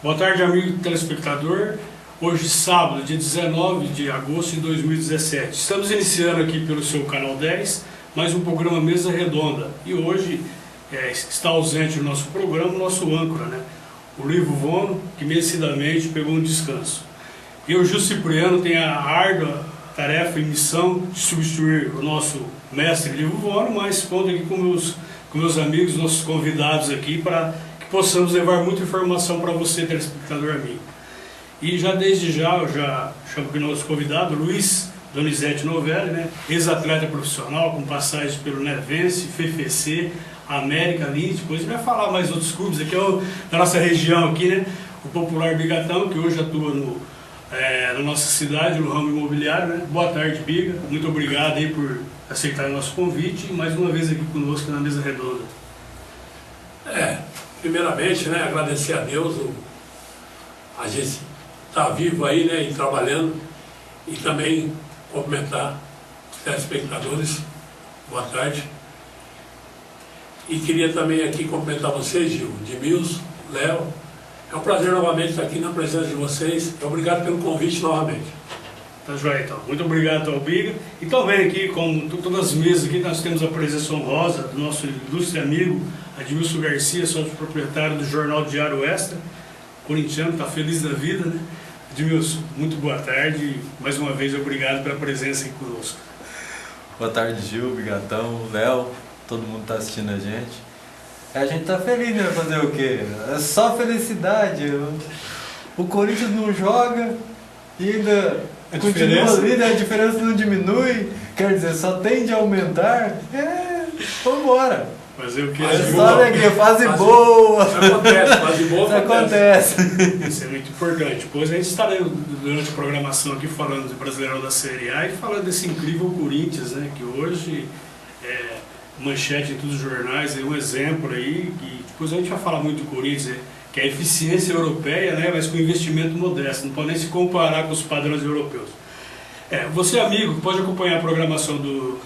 Boa tarde, amigo telespectador. Hoje, sábado, dia 19 de agosto de 2017. Estamos iniciando aqui pelo seu canal 10, mais um programa Mesa Redonda. E hoje está ausente no nosso programa o nosso âncora, né? O Livo Vono, que merecidamente pegou um descanso. Eu, Gil Cipriano, tenho a árdua tarefa e missão de substituir o nosso mestre Livo Vono, mas conto aqui com meus amigos, nossos convidados aqui, para que possamos levar muita informação para você, telespectador amigo. E já desde já, eu já chamo aqui o nosso convidado, Luiz Donizete Novelli, né? Ex-atleta profissional, com passagens pelo Nevense, FFC, América, Lins, depois ele vai falar mais outros clubes aqui, da nossa região aqui, né? O Popular Bigatão, que hoje atua na nossa cidade, no ramo imobiliário, né? Boa tarde, Biga, muito obrigado aí por aceitar o nosso convite e mais uma vez aqui conosco na Mesa Redonda. Primeiramente, né, agradecer a Deus, a gente está vivo aí, né, e trabalhando, e também cumprimentar os telespectadores, boa tarde. E queria também aqui cumprimentar vocês, Gil, Edmilson, Léo. É um prazer novamente estar aqui na presença de vocês. Obrigado pelo convite novamente. Tá joia, então. Muito obrigado ao Biga. E também aqui, como todas as mesas aqui, nós temos a presença honrosa do nosso ilustre amigo Admilson Garcia, sócio proprietário do Jornal Diário Extra, corintiano, está feliz da vida, né? Admilson, muito boa tarde e mais uma vez obrigado pela presença aqui conosco. Boa tarde, Gil, Bigatão, Léo, todo mundo está assistindo a gente. A gente tá feliz, né? Fazer o quê? É só felicidade. O Corinthians não joga e ainda continua líder, a diferença não diminui, quer dizer, só tende a aumentar. Vambora. Fazer o que? É só alegria, fase boa. Isso acontece, fase boa isso acontece. Isso é muito importante. Depois a gente estará durante a programação aqui falando do Brasileirão da Série A e falando desse incrível Corinthians, né? Que hoje manchete em todos os jornais, é um exemplo aí, que depois a gente vai falar muito do Corinthians, que é a eficiência europeia, né, mas com investimento modesto, não pode nem se comparar com os padrões europeus. Você, amigo, pode acompanhar a programação do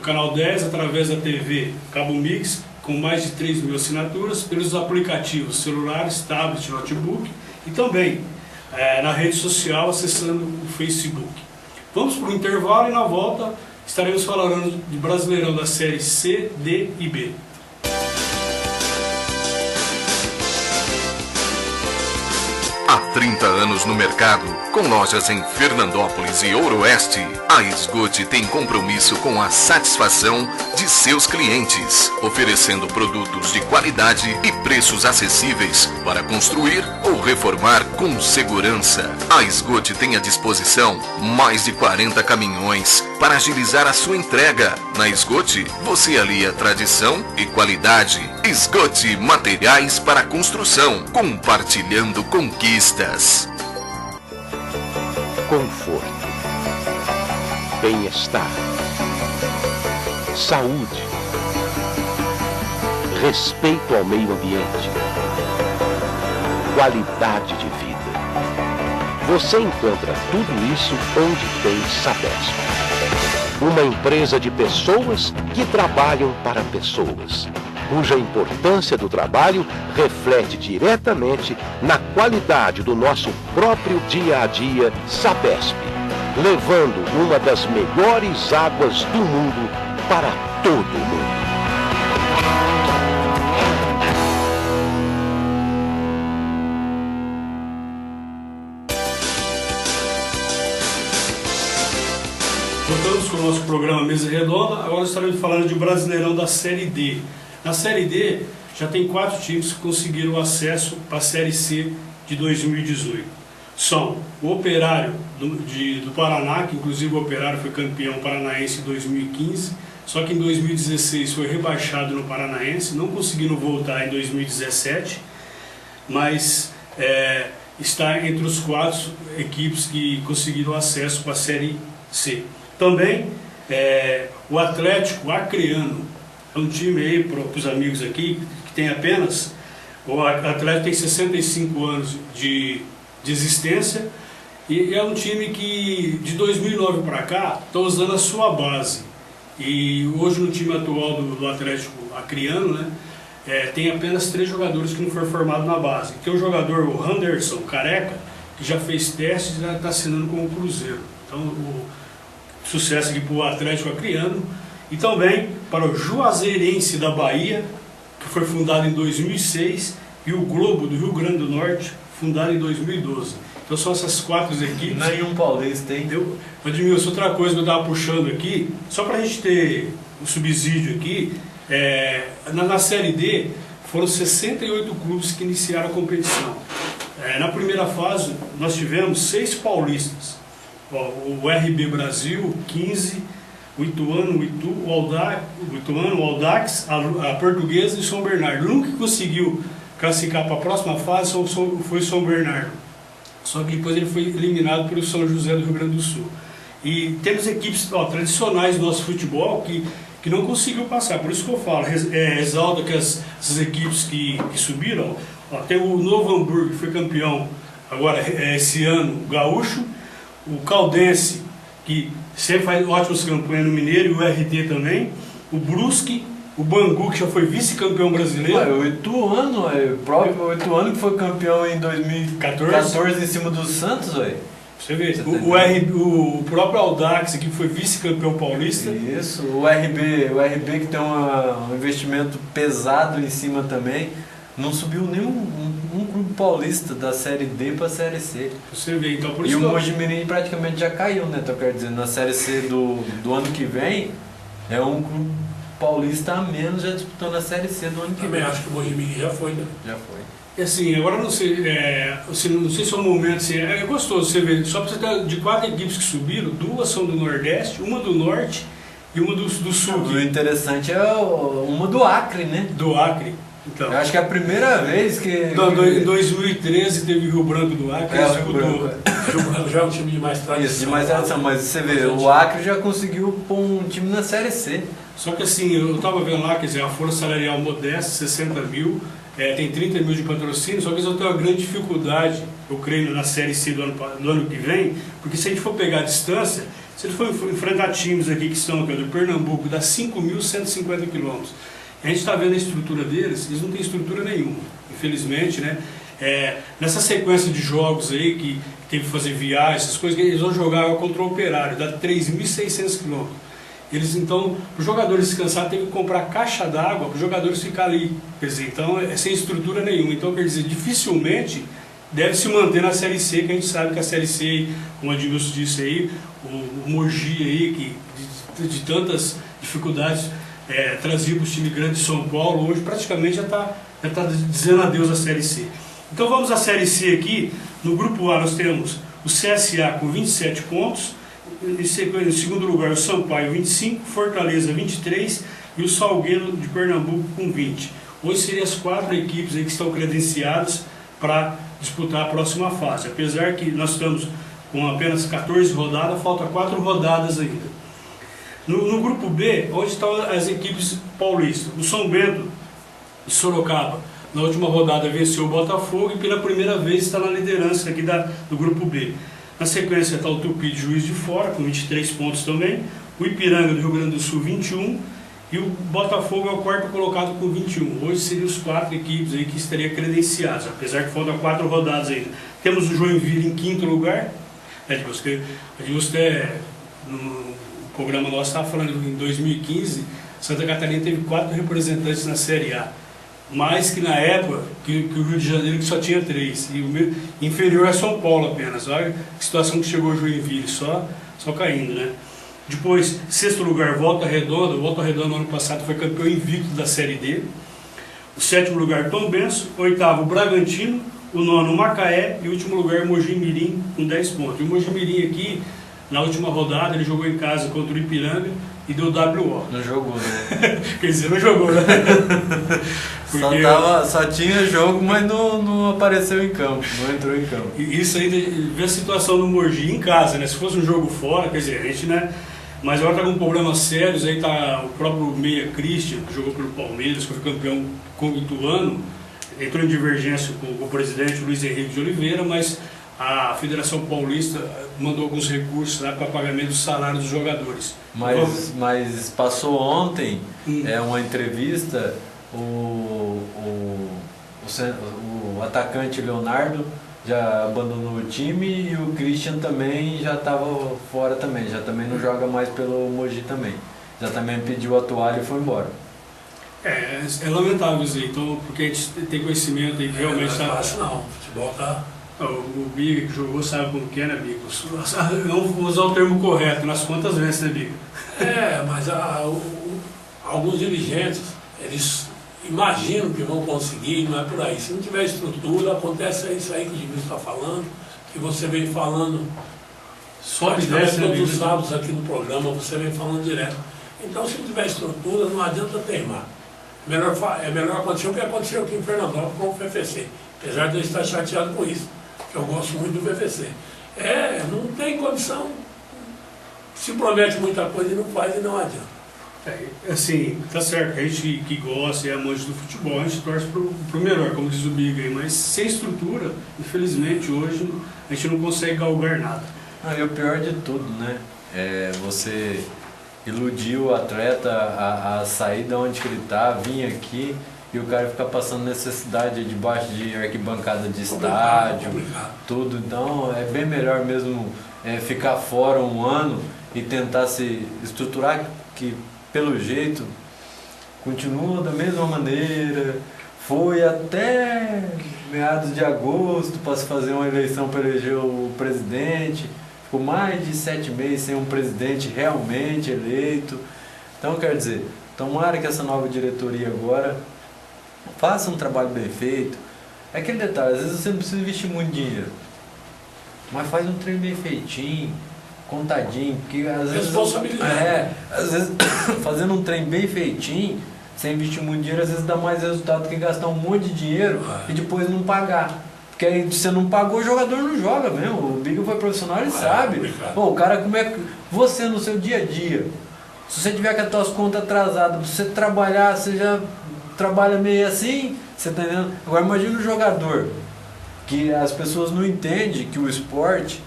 Canal 10 através da TV Cabo Mix, com mais de 3 mil assinaturas, pelos aplicativos celulares, tablet, notebook, e também na rede social, acessando o Facebook. Vamos para o intervalo e na volta estaremos falando de Brasileirão da Série C, D e B. Há 30 anos no mercado, com lojas em Fernandópolis e Ouroeste, a Esgote tem compromisso com a satisfação de seus clientes, oferecendo produtos de qualidade e preços acessíveis para construir ou reformar com segurança. A Esgote tem à disposição mais de 40 caminhões para agilizar a sua entrega. Na Esgote, você alia tradição e qualidade. Esgote Materiais para Construção, compartilhando conquistas. Conforto, bem-estar, saúde, respeito ao meio ambiente, qualidade de vida. Você encontra tudo isso onde tem Sabesp. Uma empresa de pessoas que trabalham para pessoas, cuja importância do trabalho reflete diretamente na qualidade do nosso próprio dia a dia. Sabesp, levando uma das melhores águas do mundo para todo mundo. Voltamos com o nosso programa Mesa Redonda. Agora estaremos falando de Brasileirão da Série D. Na Série D, já tem 4 times que conseguiram acesso para a Série C de 2018. São o Operário do Paraná, que inclusive o Operário foi campeão paranaense em 2015, só que em 2016 foi rebaixado no Paranaense, não conseguiram voltar em 2017, mas está entre os 4 equipes que conseguiram acesso para a Série C. Também o Atlético Acreano, é um time aí para os amigos aqui que tem apenas, o Atlético tem 65 anos de existência e é um time que de 2009 para cá está usando a sua base. E hoje no time atual do Atlético Acreano, né, tem apenas 3 jogadores que não foram formados na base. Tem o jogador, o Anderson Careca, que já fez testes e já está assinando com o Cruzeiro. Então, o sucesso aqui para o Atlético Acreano. E também para o Juazeirense da Bahia, que foi fundado em 2006, e o Globo do Rio Grande do Norte, fundado em 2012. Então são essas 4 equipes. Nenhum paulista, hein? Admilson, outra coisa que eu estava puxando aqui, só para a gente ter o subsídio aqui, na Série D foram 68 clubes que iniciaram a competição. Na primeira fase nós tivemos 6 paulistas. O RB Brasil, 15, o Ituano, o Audax, a Portuguesa e o São Bernardo. O único que conseguiu classificar para a próxima fase foi o São Bernardo. Só que depois ele foi eliminado pelo São José do Rio Grande do Sul. E temos equipes tradicionais do nosso futebol que não conseguiu passar. Por isso que eu falo, exalto que essas equipes que subiram. Tem o Novo Hamburgo, que foi campeão agora esse ano, o Gaúcho, o Caldense, que sempre faz ótimas campanhas no Mineiro, e o RT também, o Brusque, o Bangu, que já foi vice-campeão brasileiro. O Ituano, o próprio Ituano que foi campeão em 2014 em cima do Santos, velho. Você vê, o próprio Audax, que foi vice-campeão paulista. Isso, o RB que tem um investimento pesado em cima também. Não subiu nenhum clube paulista da Série D para a Série C. Você vê, então por isso. E o Mojimirim praticamente já caiu, né? Então, quer dizer, na Série C do ano que vem, é um clube paulista a menos já disputando a Série C do ano que vem. Também acho que o Mojimirim já foi, né? Já foi. E assim, agora não sei se é um momento assim, é gostoso você ver, só para você ter de 4 equipes que subiram, 2 são do Nordeste, uma do Norte e uma do Sul. O interessante é uma do Acre, né? Do Acre. Então, eu acho que é a primeira vez que... Em 2013 teve Rio Branco do Acre. Rio Branco. Rio Branco já é um time de mais tradição. Isso, de mais tradição, mas você vê, o Acre já conseguiu pôr um time na Série C. Só que assim, eu estava vendo lá, quer dizer, a folha salarial modesta, 60 mil, tem 30 mil de patrocínio, só que eles vão ter uma grande dificuldade, eu creio, na Série C do ano que vem, porque se a gente for pegar a distância, se ele for enfrentar times aqui que estão aqui, do Pernambuco, dá 5.150 quilômetros. A gente está vendo a estrutura deles, eles não têm estrutura nenhuma, infelizmente, né? Nessa sequência de jogos aí, que teve que fazer viagem, essas coisas, eles vão jogar contra o Operário, dá 3.600 quilômetros. Eles, então, para os jogadores descansar, teve que comprar caixa d'água para os jogadores ficarem ali. Quer dizer, então, sem estrutura nenhuma. Então, quer dizer, dificilmente deve se manter na Série C, que a gente sabe que a Série C, como a Adilson disse aí, o Mogi aí, que de tantas dificuldades trazido para o time grande de São Paulo, hoje praticamente já está dizendo adeus à Série C. Então vamos à Série C aqui. No grupo A nós temos o CSA com 27 pontos, em segundo lugar o Sampaio 25, Fortaleza 23 e o Salgueiro de Pernambuco com 20. Hoje seriam as 4 equipes aí que estão credenciadas para disputar a próxima fase, apesar que nós estamos com apenas 14 rodadas, falta 4 rodadas ainda. No grupo B, onde estão as equipes paulistas, o São Bento de Sorocaba, na última rodada venceu o Botafogo e pela primeira vez está na liderança aqui do grupo B. Na sequência está o Tupi de Juiz de Fora, com 23 pontos também, o Ipiranga do Rio Grande do Sul 21 e o Botafogo é o 4º colocado com 21. Hoje seriam os 4 equipes aí que estariam credenciadas, apesar que faltam 4 rodadas ainda. Temos o Joinville em 5º lugar, o programa nosso estava falando que em 2015, Santa Catarina teve 4 representantes na Série A. Mais que na época, que o Rio de Janeiro que só tinha 3. E o inferior é São Paulo apenas. Olha que situação que chegou o Joinville, só caindo, né? Depois, 6º lugar, Volta Redonda. O Volta Redonda no ano passado foi campeão invicto da Série D. O 7º lugar, Tombense. O 8º, Bragantino. O 9º, Macaé. E o último lugar, Mojimirim, com 10 pontos. E o Mojimirim aqui, na última rodada, ele jogou em casa contra o Ipiranga e deu WO. Não jogou, né? Quer dizer, não jogou, né? Porque só tinha jogo, mas não apareceu em campo, não entrou em campo. Isso aí, ver a situação do Mogi em casa, né? Se fosse um jogo fora, quer dizer, a gente, né? Mas agora tá com problemas sérios, aí tá o próprio Meia Christian, que jogou pelo Palmeiras, que foi campeão com o Ituano, entrou em divergência com o presidente Luiz Henrique de Oliveira, mas a Federação Paulista mandou alguns recursos lá para pagamento do salário dos jogadores. Mas passou ontem uma entrevista o atacante Leonardo já abandonou o time e o Christian também já estava fora também, já também não joga mais pelo Mogi também. Já também pediu a toalha e foi embora. É lamentável isso aí, então, porque a gente tem conhecimento aí que realmente não é fácil não, o futebol tá... O Biga que jogou sabe como que é, né, Biga? Não vou usar o termo correto, nas contas vence, né, Biga? Mas alguns dirigentes, eles imaginam que vão conseguir, não é por aí. Se não tiver estrutura, acontece isso aí que o Edmilson está falando, que você vem falando sobe e desce, todos os sábados aqui no programa, você vem falando direto. Então, se não tiver estrutura, não adianta teimar. É melhor acontecer o que aconteceu aqui em Fernandópolis com o FFC. Apesar de eu estar chateado com isso, porque eu gosto muito do FFC. Não tem condição. Se promete muita coisa e não faz e não adianta. Assim, tá certo, a gente que gosta e é amante do futebol, a gente torce pro melhor, como diz o Biga aí, mas sem estrutura, infelizmente, hoje a gente não consegue galgar nada. E o pior de tudo, né? Você iludir o atleta a sair de onde ele tá, vir aqui e o cara ficar passando necessidade debaixo de arquibancada de estádio, tudo. Então é bem melhor mesmo ficar fora um ano e tentar se estruturar, que pelo jeito continua da mesma maneira. Foi até meados de agosto para se fazer uma eleição para eleger o presidente. Ficou mais de 7 meses sem um presidente realmente eleito. Então, quer dizer, tomara que essa nova diretoria agora faça um trabalho bem feito. É aquele detalhe, às vezes você não precisa investir muito dinheiro, mas faz um treino bem feitinho, contadinho, porque às vezes... Responsabilidade. Às vezes fazendo um treino bem feitinho, sem investir muito dinheiro, às vezes dá mais resultado que gastar um monte de dinheiro e depois não pagar. Porque aí você não pagou, o jogador não joga mesmo. O Biga foi profissional, ele sabe. Pô, o cara, como é que... Você no seu dia a dia, se você tiver com as suas contas atrasadas, você trabalhar, você já trabalha meio assim, você tá entendendo? Agora imagina o jogador, que as pessoas não entendem que o esporte,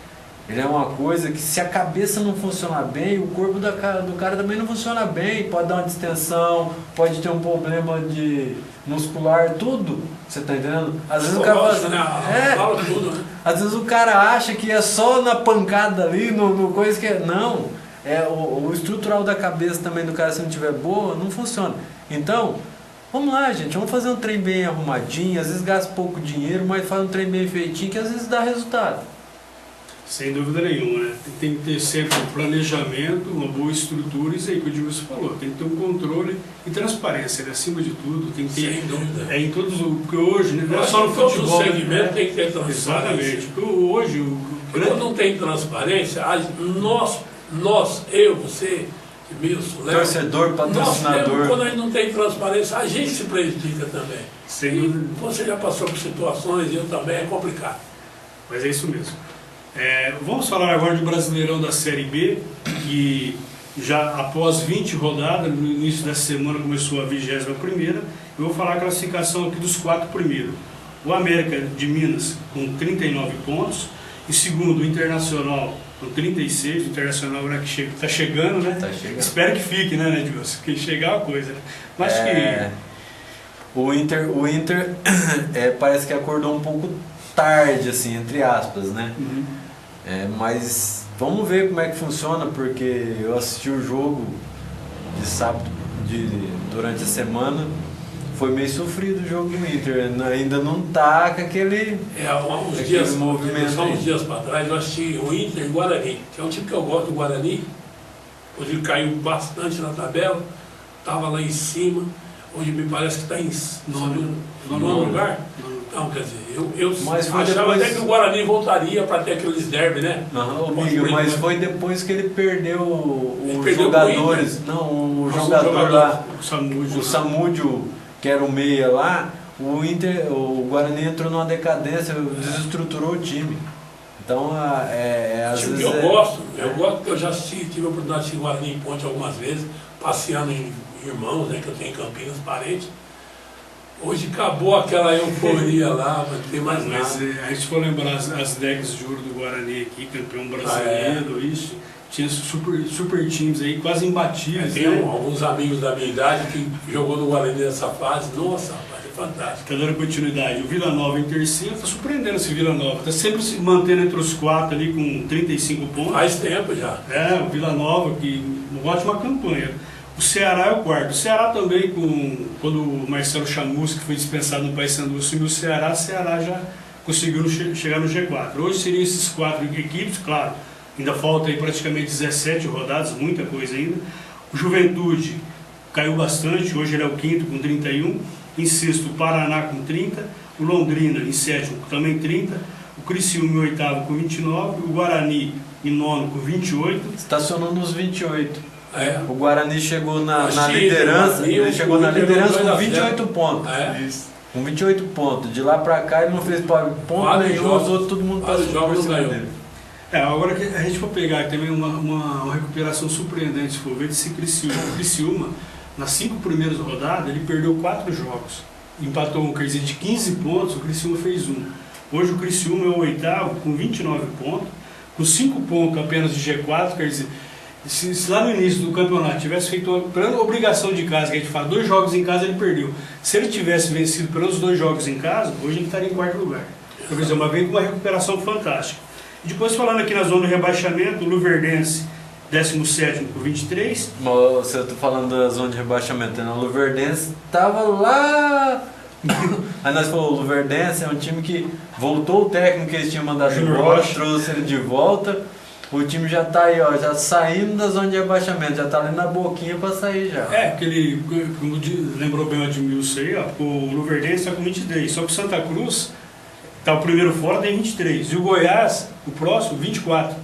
ele é uma coisa que se a cabeça não funcionar bem, o corpo do cara também não funciona bem, pode dar uma distensão, pode ter um problema de muscular, tudo, você tá entendendo? Às vezes o cara fala tudo, né? Às vezes o cara acha que é só na pancada ali, no coisa que é, não, o estrutural da cabeça também do cara, se não tiver boa, não funciona. Então, vamos lá, gente, vamos fazer um trem bem arrumadinho, às vezes gasta pouco dinheiro, mas faz um trem bem feitinho que às vezes dá resultado. Sem dúvida nenhuma, né? Tem que ter sempre um planejamento, uma boa estrutura, isso aí que o Edmilson falou, tem que ter um controle e transparência, né? Acima de tudo, tem que ter... Sem dúvida. Em todos porque hoje, né? Não é só no futebol. Todo segmento tem que ter transparência. Exatamente. Hoje, quando não tem transparência, nós, eu, você, Edmilson, Léo... Torcedor, patrocinador... Quando a gente não tem transparência, a gente se prejudica também. Sem dúvida. Você já passou por situações, eu também, é complicado. Mas é isso mesmo. Vamos falar agora de Brasileirão da Série B, que já após 20 rodadas, no início dessa semana começou a 21ª. Eu vou falar a classificação aqui dos 4 primeiros. O América de Minas com 39 pontos, em segundo o Internacional com 36, o Internacional agora que está chegando, né? Tá chegando. Espero que fique, né, Edmilson? Porque chegar é uma coisa, né? Mas O Inter parece que acordou um pouco tarde, assim, entre aspas, né? Uhum. Mas vamos ver como é que funciona, porque eu assisti o jogo de sábado durante a semana, foi meio sofrido o jogo do Inter, ainda não tá com aquele movimento. Uns dias para trás eu assisti o Inter e Guarani, que é um time que eu gosto do Guarani, hoje ele caiu bastante na tabela, estava lá em cima, hoje me parece que está em nono lugar. Não, quer dizer, eu achava até que o Guarani voltaria para ter aqueles derby, né? Mas foi depois que ele perdeu os jogadores. O jogador lá, o Samúdio, que era o meia lá, o Guarani entrou numa decadência, desestruturou o time. Então, às vezes... Eu gosto porque eu já assisti, tive a oportunidade de assistir Guarani em Ponte algumas vezes, passeando em Irmãos, né, que eu tenho em Campinas, parentes. Hoje acabou aquela euforia lá, mas não tem mais nada. A gente for lembrar as décadas de ouro do Guarani aqui, campeão brasileiro, isso. tinha super times aí, quase imbatíveis. Tem alguns amigos da minha idade que jogou no Guarani nessa fase. Nossa, rapaz, é fantástico. Tá dando continuidade. O Vila Nova em terceiro, tá surpreendendo esse Vila Nova. Tá sempre se mantendo entre os 4 ali com 35 pontos. Faz tempo já. O Vila Nova, que uma ótima campanha. O Ceará é o quarto. O Ceará também, quando o Marcelo Chamusca foi dispensado no Paysandu, assumiu o Ceará já conseguiu chegar no G4. Hoje seriam esses 4 equipes, claro. Ainda falta aí praticamente 17 rodadas, muita coisa ainda. O Juventude caiu bastante, hoje ele é o quinto com 31. Em sexto, o Paraná com 30. O Londrina em sétimo também 30. O Criciúma em oitavo com 29. O Guarani em nono com 28. Estacionou nos 28. É. O Guarani chegou na liderança, ele chegou na liderança com 28 pontos. Isso. Com 28 pontos. De lá pra cá ele não fez ponto nenhum, os outros todo mundo passou por cima dele. Agora que a gente for pegar também uma recuperação surpreendente, se for ver, desse Criciúma. O Criciúma, nas 5 primeiras rodadas, ele perdeu 4 jogos. Empatou, quer dizer, de 15 pontos, o Criciúma fez 1. Hoje o Criciúma é o oitavo, com 29 pontos, com 5 pontos apenas de G4, quer dizer, se lá no início do campeonato tivesse feito pela obrigação de casa, que a gente fala, 2 jogos em casa ele perdeu. Se ele tivesse vencido pelos 2 jogos em casa, hoje ele estaria em quarto lugar. Quer dizer, vem com uma recuperação fantástica. E depois falando aqui na zona de rebaixamento, o Luverdense, 17º com 23. Você tá falando da zona de rebaixamento, né? O Luverdense tava lá. Aí nós falamos, o Luverdense é um time que voltou o técnico que eles tinham mandado embora, trouxe ele de volta. O time já tá aí, ó, já saindo da zona de rebaixamento, já tá ali na boquinha pra sair já. Porque ele, como lembrou bem o Edmilson aí, ó, o Luverdense tá com 23, só que o Santa Cruz tá o primeiro fora, tem 23. E o Goiás, o próximo, 24.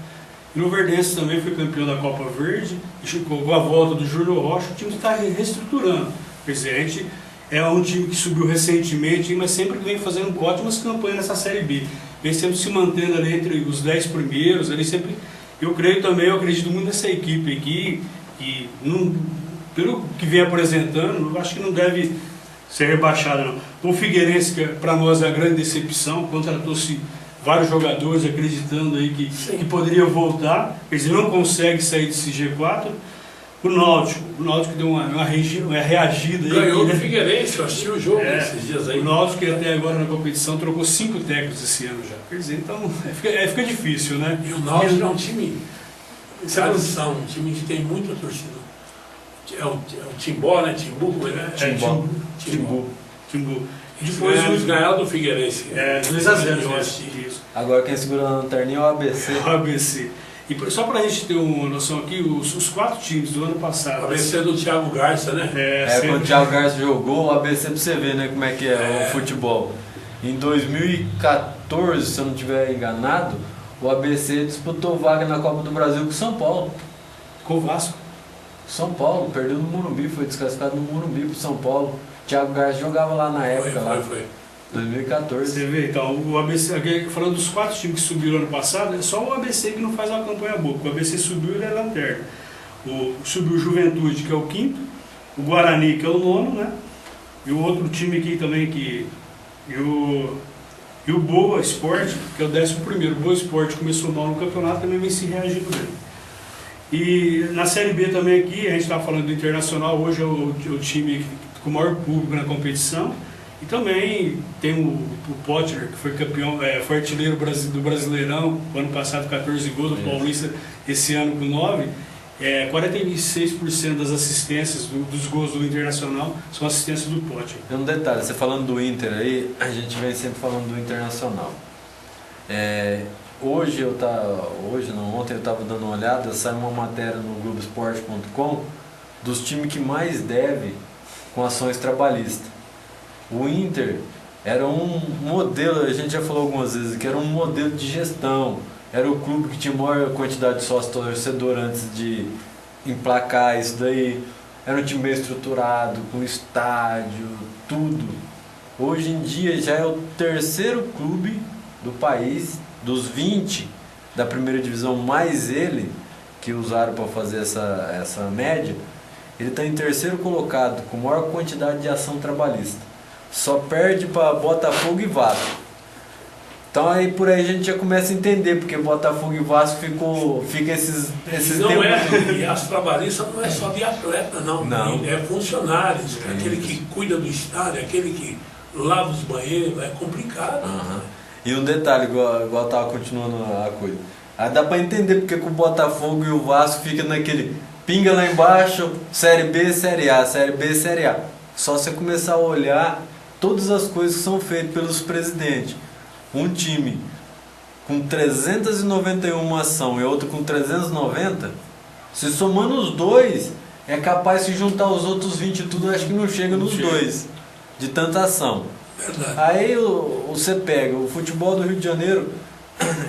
E o Luverdense também foi campeão da Copa Verde, e com a volta do Júlio Rocha, o time está reestruturando. Quer dizer, a gente é um time que subiu recentemente, mas sempre vem fazendo ótimas campanhas nessa Série B. Vem sempre se mantendo ali entre os 10 primeiros, ali sempre. Eu acredito muito nessa equipe aqui, que não, pelo que vem apresentando, eu acho que não deve ser rebaixada não. O Figueirense, que para nós é a grande decepção, contratou-se vários jogadores acreditando aí que poderia voltar, eles não conseguem sair desse G4. O Náutico deu uma reagida aí. Ganhou do Figueirense, eu assisti o jogo esses dias aí. O Náutico, que até agora na competição, trocou 5 técnicos esse ano já. Quer dizer, então fica difícil, né? E o Náutico é um time de tradição, um time que tem muita torcida. É o Timbó, né? Timbu, né? Timbu. E depois eles ganharam do Figueirense. 2-0, eu acho. Agora quem segura na lanterninha é o ABC. O ABC. E só para a gente ter uma noção aqui, os 4 times do ano passado. O ABC do Thiago Garça, né? Quando o Thiago Garça jogou, o ABC pra você ver, né, como é que é o futebol. Em 2014, se eu não estiver enganado, o ABC disputou vaga na Copa do Brasil com o São Paulo. Com o Vasco. São Paulo, perdeu no Morumbi, foi desclassificado no Morumbi pro São Paulo. O Thiago Garça jogava lá na época. Foi. 2014. Você vê, então, o ABC, falando dos 4 times que subiram ano passado, é só o ABC que não faz uma campanha boa. O ABC subiu, ele é lanterna. Subiu o Juventude, que é o 5º, o Guarani, que é o 9º, né? E o outro time aqui também, e o Boa Esporte, que é o 11º. O Boa Esporte começou mal no campeonato, também vem se reagindo bem. E na Série B também aqui, a gente estava falando do Internacional, hoje é o time com o maior público na competição. E também tem o Potker, que foi campeão, foi artilheiro do Brasileirão, o ano passado 14 gols, do Paulista esse ano com 9. 46% das assistências dos gols do Internacional são assistências do Potker. Tem um detalhe, você falando do Inter aí, a gente vem sempre falando do Internacional. Ontem eu estava dando uma olhada, saiu uma matéria no Globoesporte.com dos times que mais devem com ações trabalhistas. O Inter era um modelo, a gente já falou algumas vezes, que era um modelo de gestão. Era o clube que tinha maior quantidade de sócios torcedores antes de emplacar isso daí. Era um time bem estruturado, com estádio, tudo. Hoje em dia já é o 3º clube do país, dos 20 da primeira divisão, mais ele, que usaram para fazer essa média, ele está em 3º colocado, com maior quantidade de ação trabalhista. Só perde para Botafogo e Vasco. Então aí por aí a gente já começa a entender, porque Botafogo e Vasco fica esses Não tempos. e as trabalhistas não é só de atleta, não. Não. É funcionários, aquele que cuida do estádio, aquele que lava os banheiros, é complicado. Uhum. E um detalhe, igual tava continuando a coisa. Aí dá pra entender porque que o Botafogo e o Vasco ficam naquele pinga lá embaixo, Série B, Série A, Série B, Série A. Só você começar a olhar todas as coisas que são feitas pelos presidentes. Um time com 391 ação e outro com 390, se somando os dois, é capaz de juntar os outros 20 e tudo, acho que não chega nos dois, de tanta ação. Verdade. Aí você pega, o futebol do Rio de Janeiro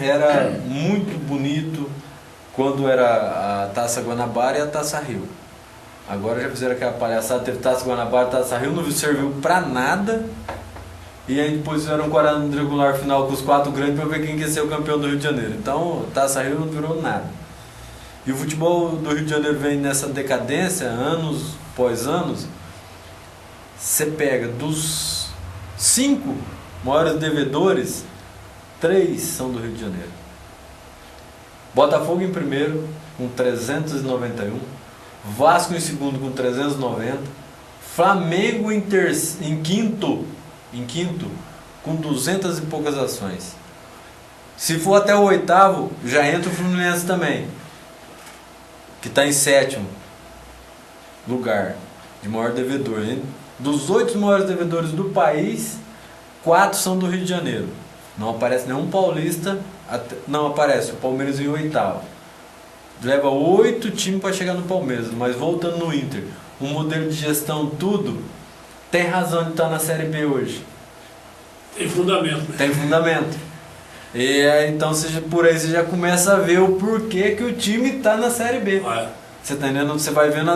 era muito bonito quando era a Taça Guanabara e a Taça Rio. Agora já fizeram aquela palhaçada, teve Taça Guanabara, Taça Rio, não serviu pra nada. E aí depois fizeram um quadrangular final com os 4 grandes para ver quem ia ser o campeão do Rio de Janeiro. Então, Taça Rio não virou nada. E o futebol do Rio de Janeiro vem nessa decadência, anos após anos. Você pega dos 5 maiores devedores, 3 são do Rio de Janeiro. Botafogo em primeiro, com 391. Vasco em segundo, com 390. Flamengo em quinto, com 200 e poucas ações. Se for até o 8º, já entra o Fluminense também, que está em 7º lugar de maior devedor. Dos 8 maiores devedores do país, 4 são do Rio de Janeiro. Não aparece nenhum paulista, não aparece o Palmeiras em 8º. Leva 8 times para chegar no Palmeiras, mas voltando no Inter, um modelo de gestão tudo, tem razão de estar na Série B hoje. Tem fundamento. Né? Tem fundamento. E aí, então por aí você já começa a ver o porquê que o time está na Série B. Você tá entendendo? Você vai vendo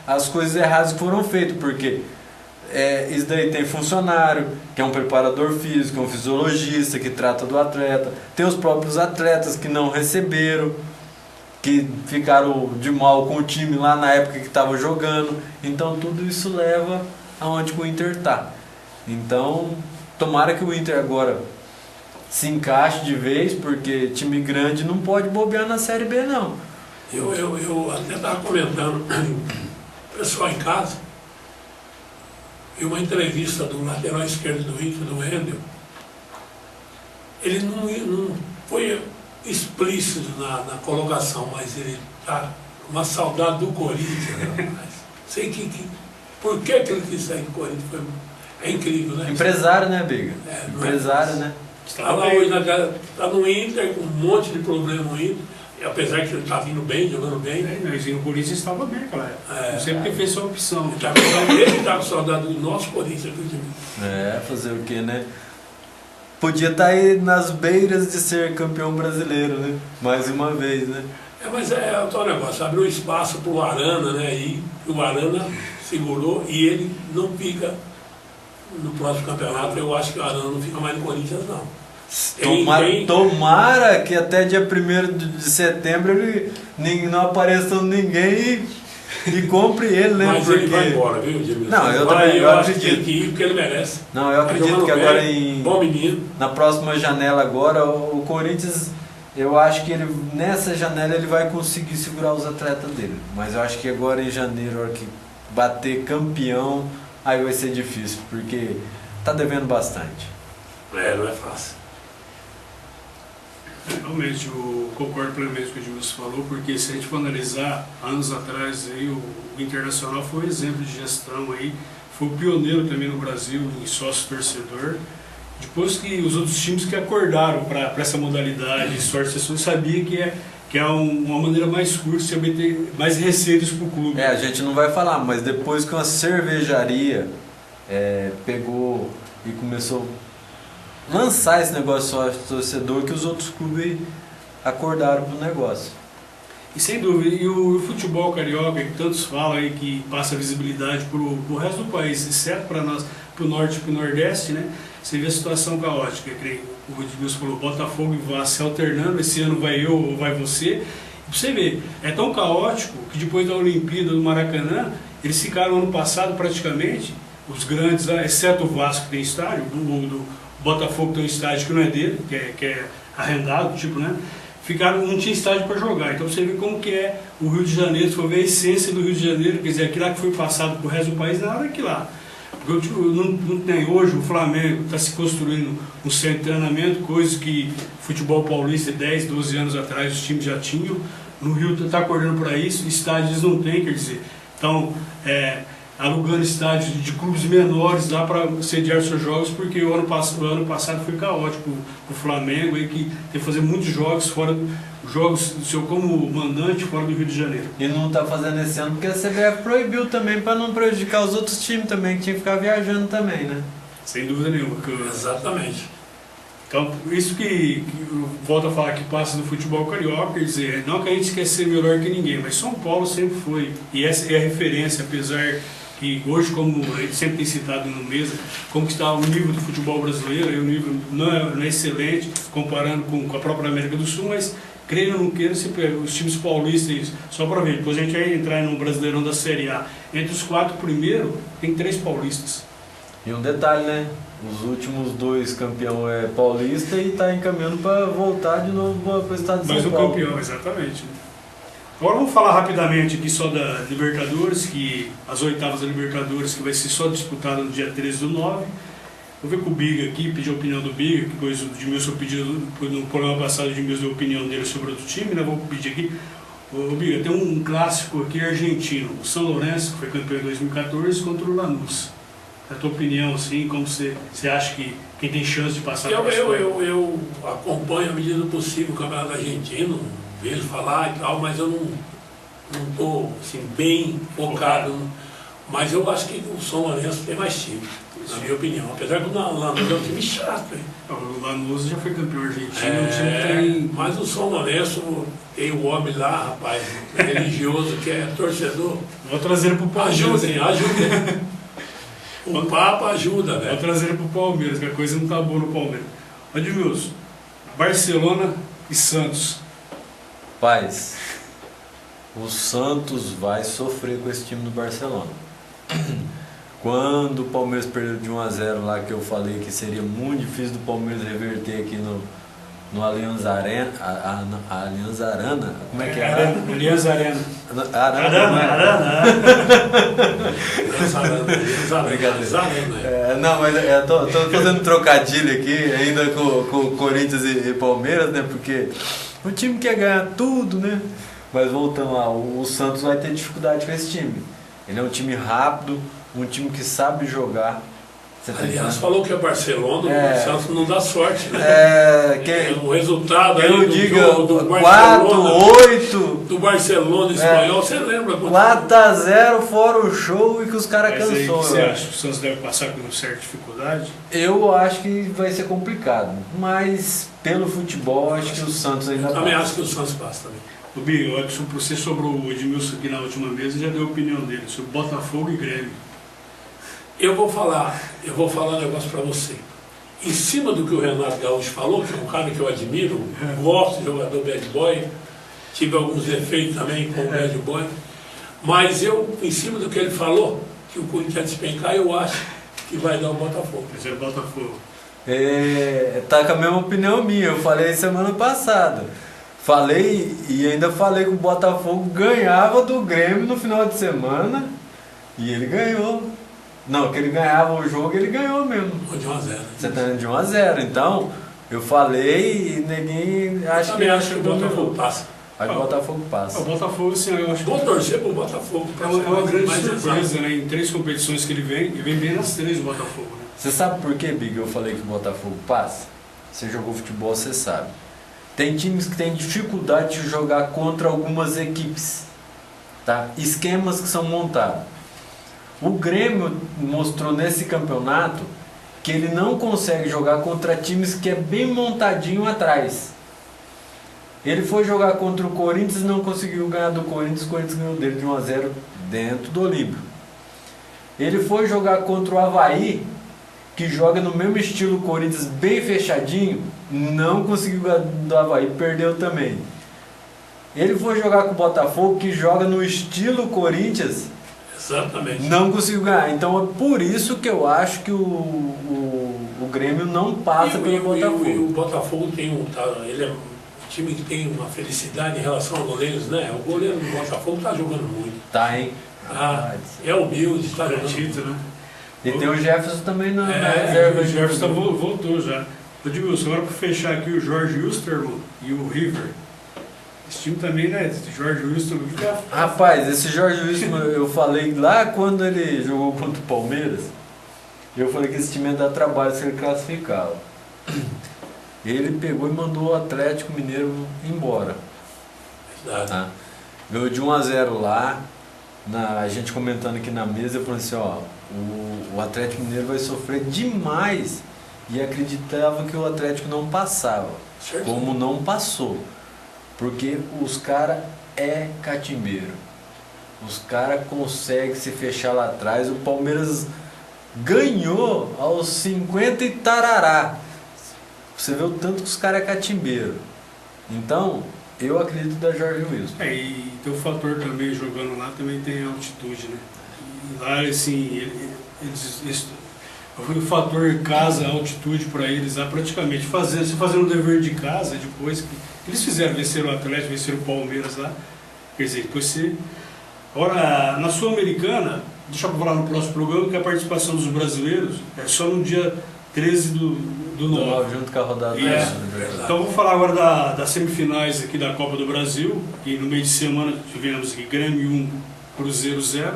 as coisas erradas que foram feitas, porque isso daí tem funcionário, que é um preparador físico, um fisiologista que trata do atleta, tem os próprios atletas que não receberam, que ficaram de mal com o time lá na época que estava jogando. Então tudo isso leva aonde o Inter está. Então tomara que o Inter agora se encaixe de vez, porque time grande não pode bobear na Série B, não. Eu até estava comentando, o pessoal em casa, vi uma entrevista do lateral esquerdo do Inter, do Wendel. Ele não foi explícito na colocação, mas ele está com uma saudade do Corinthians. Né? Sei por que ele quis sair do Corinthians. É incrível, né? Empresário, né, Biga? Empresário, né? Está lá hoje, está no Inter, com um monte de problema no Inter, e apesar que ele está vindo bem, jogando bem. Mas o Corinthians estava bem naquela época. Não sei porque fez sua opção. Ele está com saudade do nosso Corinthians. Fazer o quê, né? Podia estar aí nas beiras de ser campeão brasileiro, né? Mais uma vez, né? Mas é o tal negócio, abriu espaço para o Arana, né? E o Arana segurou e ele não fica no próximo campeonato. Eu acho que o Arana não fica mais no Corinthians, não. Tomara que até dia 1º de setembro ele não apareça ninguém e compre ele, né? Mas ele vai embora, viu, Edmilson? Não, eu também eu acho que tem que ir porque ele merece. Não, eu acredito que agora bom menino. Na próxima janela agora, o Corinthians, eu acho que ele, nessa janela ele vai conseguir segurar os atletas dele. Mas eu acho que agora em janeiro, a hora que bater campeão, aí vai ser difícil, porque tá devendo bastante. Não é fácil. Realmente, eu concordo plenamente com o que o Edmilson falou, porque se a gente for analisar, anos atrás, aí, o Internacional foi um exemplo de gestão, aí, foi o pioneiro também no Brasil em sócio-torcedor. Depois que os outros times que acordaram para essa modalidade, sócio-torcedor, sabia que é uma maneira mais curta de obter mais receitas para o clube. A gente não vai falar, mas depois que uma cervejaria pegou e começou lançar esse negócio sócio-torcedor, que os outros clubes acordaram pro negócio. E sem dúvida, e o futebol carioca, que tantos falam aí, que passa visibilidade pro resto do país, exceto para nós, pro norte e pro nordeste, né? Você vê a situação caótica, que o Edmilson falou, Botafogo e Vasco se alternando, esse ano vai eu ou vai você. E pra você ver, é tão caótico que depois da Olimpíada do Maracanã, eles ficaram ano passado praticamente, os grandes, exceto o Vasco que tem estádio, do Botafogo tem um estádio que não é dele, que é arrendado, tipo, né? Não tinha estádio para jogar. Então você vê como que é o Rio de Janeiro, se for ver a essência do Rio de Janeiro, quer dizer, aquilo lá que foi passado pro resto do país, nada daquilo lá. Porque não tem hoje, o Flamengo está se construindo um centro de treinamento, coisas que futebol paulista 10, 12 anos atrás os times já tinham. No Rio está acordando para isso, estádios não tem, quer dizer. Então, alugando estádios de clubes menores dá para sediar seus jogos, porque o ano passado foi caótico o Flamengo, aí, que tem que fazer muitos jogos como mandante fora do Rio de Janeiro. E não tá fazendo esse ano porque a CBF proibiu também, para não prejudicar os outros times também, que tinha que ficar viajando também, né? Sem dúvida nenhuma. Exatamente. Então, isso que eu volto a falar que passa no futebol carioca, quer dizer, não que a gente quer ser melhor que ninguém, mas São Paulo sempre foi, e essa é a referência, apesar que hoje, como a gente sempre tem citado no mesa, como que está o nível do futebol brasileiro, e o nível não é excelente, comparando com a própria América do Sul, mas creio ou não queira, os times paulistas, só para ver, depois a gente vai entrar no Brasileirão da Série A, entre os 4 primeiros, tem 3 paulistas. E um detalhe, né? Os últimos 2 campeão é paulista e está encaminhando para voltar de novo para o estado de São Paulo. Mais um campeão, exatamente. Agora vamos falar rapidamente aqui só da Libertadores, que as oitavas da Libertadores, que vai ser só disputada no dia 13/9. Vou ver com o Biga aqui, pedir a opinião do Biga, que coisa o Edmilson pediu no programa passado, o Edmilson deu a opinião dele sobre outro time, né? Vou pedir aqui. Ô Biga, tem um clássico aqui argentino, o São Lourenço, que foi campeão em 2014, contra o Lanús. A tua opinião, assim, como você acha que quem tem chance de passar para a história? Eu acompanho à medida do possível o campeonato argentino, vejo falar e tal, mas eu não estou assim, bem focado. Mas eu acho que o São Lourenço tem mais time, na minha opinião. Apesar que o Lanús é um time chato. Hein? O Lanús já foi campeão argentino, um time que tem... Mas o São Lourenço tem o homem lá, rapaz, religioso, que é torcedor. Vou trazer ele para o Palmeiras. Ajudem. O Papa ajuda, velho. Vou trazer ele para o Palmeiras, que a coisa não está boa no Palmeiras. Edmilson, Barcelona e Santos. Paz, o Santos vai sofrer com esse time do Barcelona. Quando o Palmeiras perdeu de 1-0 lá, que eu falei que seria muito difícil do Palmeiras reverter aqui no Allianz Arena, Allianz Arana, como é que é? Allianz Arena. Arana. Não, mas eu tô fazendo trocadilho aqui, ainda com Corinthians e Palmeiras, né? Porque o time quer ganhar tudo, né? Mas voltando lá, o Santos vai ter dificuldade com esse time. Ele é um time rápido, um time que sabe jogar. Aliás, falou que é Barcelona, o Santos não dá sorte, né? O resultado aí do 4-8 do Barcelona espanhol, você lembra? 4-0 fora o show e que os caras cansou. Você acha que o Santos deve passar com certa dificuldade? Eu acho que vai ser complicado, mas pelo futebol acho que o Santos ainda passa. Eu também acho que o Santos passa também. O Bigo, você sobre o Edmilson aqui na última vez, já deu a opinião dele sobre Botafogo e Grêmio. Eu vou falar um negócio para você. Em cima do que o Renato Gaúcho falou, que é um cara que eu admiro, gosto de jogador bad boy, tive alguns defeitos também com o bad boy, mas em cima do que ele falou, que o Corinthians vai despencar, eu acho que vai dar o Botafogo. Esse é o Botafogo. Tá com a mesma opinião minha, eu falei semana passada. Falei e ainda falei que o Botafogo ganhava do Grêmio no final de semana e ele ganhou. Não, que ele ganhava o jogo, ele ganhou mesmo. De 1-0. Você tá indo de 1-0, então eu falei e ninguém acha que o Botafogo passa. Acho que o Botafogo passa. O Botafogo, assim, eu acho que... Vou torcer pro Botafogo. É uma grande surpresa, né? Em 3 competições que ele vem bem nas 3 o Botafogo, né? Você sabe por que, Big, eu falei que o Botafogo passa? Você jogou futebol, você sabe. Tem times que têm dificuldade de jogar contra algumas equipes, tá? Esquemas que são montados. O Grêmio mostrou nesse campeonato que ele não consegue jogar contra times que é bem montadinho atrás. Ele foi jogar contra o Corinthians e não conseguiu ganhar do Corinthians, o Corinthians ganhou dele de 1-0 dentro do Olímpio. Ele foi jogar contra o Avaí, que joga no mesmo estilo Corinthians, bem fechadinho, não conseguiu ganhar do Avaí, perdeu também. Ele foi jogar com o Botafogo, que joga no estilo Corinthians, exatamente, não conseguiu ganhar. Então é por isso que eu acho que o o Grêmio não passa pelo Botafogo. E o Botafogo tem ele é um time que tem uma felicidade em relação aos goleiros, né? O goleiro do Botafogo tá jogando muito. Tá, hein? É humilde, tá jogando Garantido, né? E tem o Jefferson também na reserva. O Jefferson voltou já. Edmilson, agora para fechar aqui o Jorge Wilstermann e o River. Esse time também, né? Jorge Wilstermann. Rapaz, esse Jorge Wilstermann, eu falei lá quando ele jogou contra o Palmeiras, eu falei que esse time ia dar trabalho se ele classificava. Ele pegou e mandou o Atlético Mineiro embora. Verdade. Ganhou de 1-0 lá. A gente comentando aqui na mesa, eu falei assim, ó, o Atlético Mineiro vai sofrer demais. E acreditava que o Atlético não passava, certo. Como não passou. Porque os caras é catimbeiro. Os caras conseguem se fechar lá atrás. O Palmeiras ganhou aos 50 e tarará. Você vê o tanto que os caras é catimbeiro. Então, eu acredito da Jorge Wilson. E tem o fator também, jogando lá, também tem a altitude, né? E lá, assim, o fator casa, altitude para eles lá, praticamente fazendo o dever de casa, depois que eles venceram o Atlético, venceram o Palmeiras lá, quer dizer, depois você... Agora, na Sul-Americana, deixa eu falar no próximo programa, que a participação dos brasileiros é só no dia 13 do 9. Junto com a rodada. Então vamos falar agora das semifinais aqui da Copa do Brasil, que no meio de semana tivemos aqui Grêmio 1, Cruzeiro 0,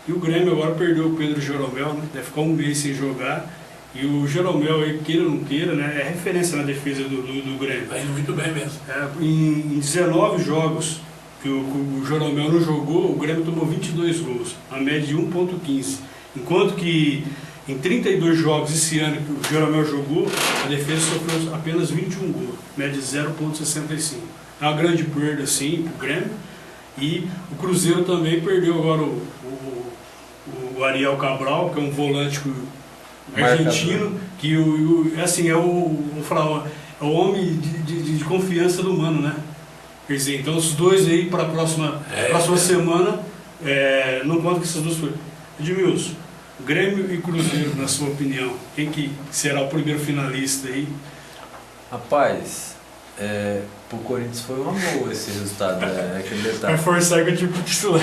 e o Grêmio agora perdeu o Pedro Jeromel, né? Deve ficar um mês sem jogar, e o Jeromel, aí, queira ou não queira, né? É referência na defesa do Grêmio. Tá indo muito bem mesmo. Em 19 jogos que o Jeromel não jogou, o Grêmio tomou 22 gols, a média de 1,15. Enquanto que em 32 jogos esse ano que o Jeromel jogou, a defesa sofreu apenas 21 gols, média de 0,65. É uma grande perda, sim, para o Grêmio. E o Cruzeiro também perdeu agora o Ariel Cabral, que é um volante argentino, que assim, é o homem de confiança do Mano, né? Quer dizer, então os dois aí para a próxima semana, não conta com essas duas coisas. Edmilson, Grêmio e Cruzeiro, na sua opinião, quem que será o primeiro finalista aí? Rapaz, pro Corinthians foi uma boa esse resultado, aquele detalhe. Vai forçar com o time titular.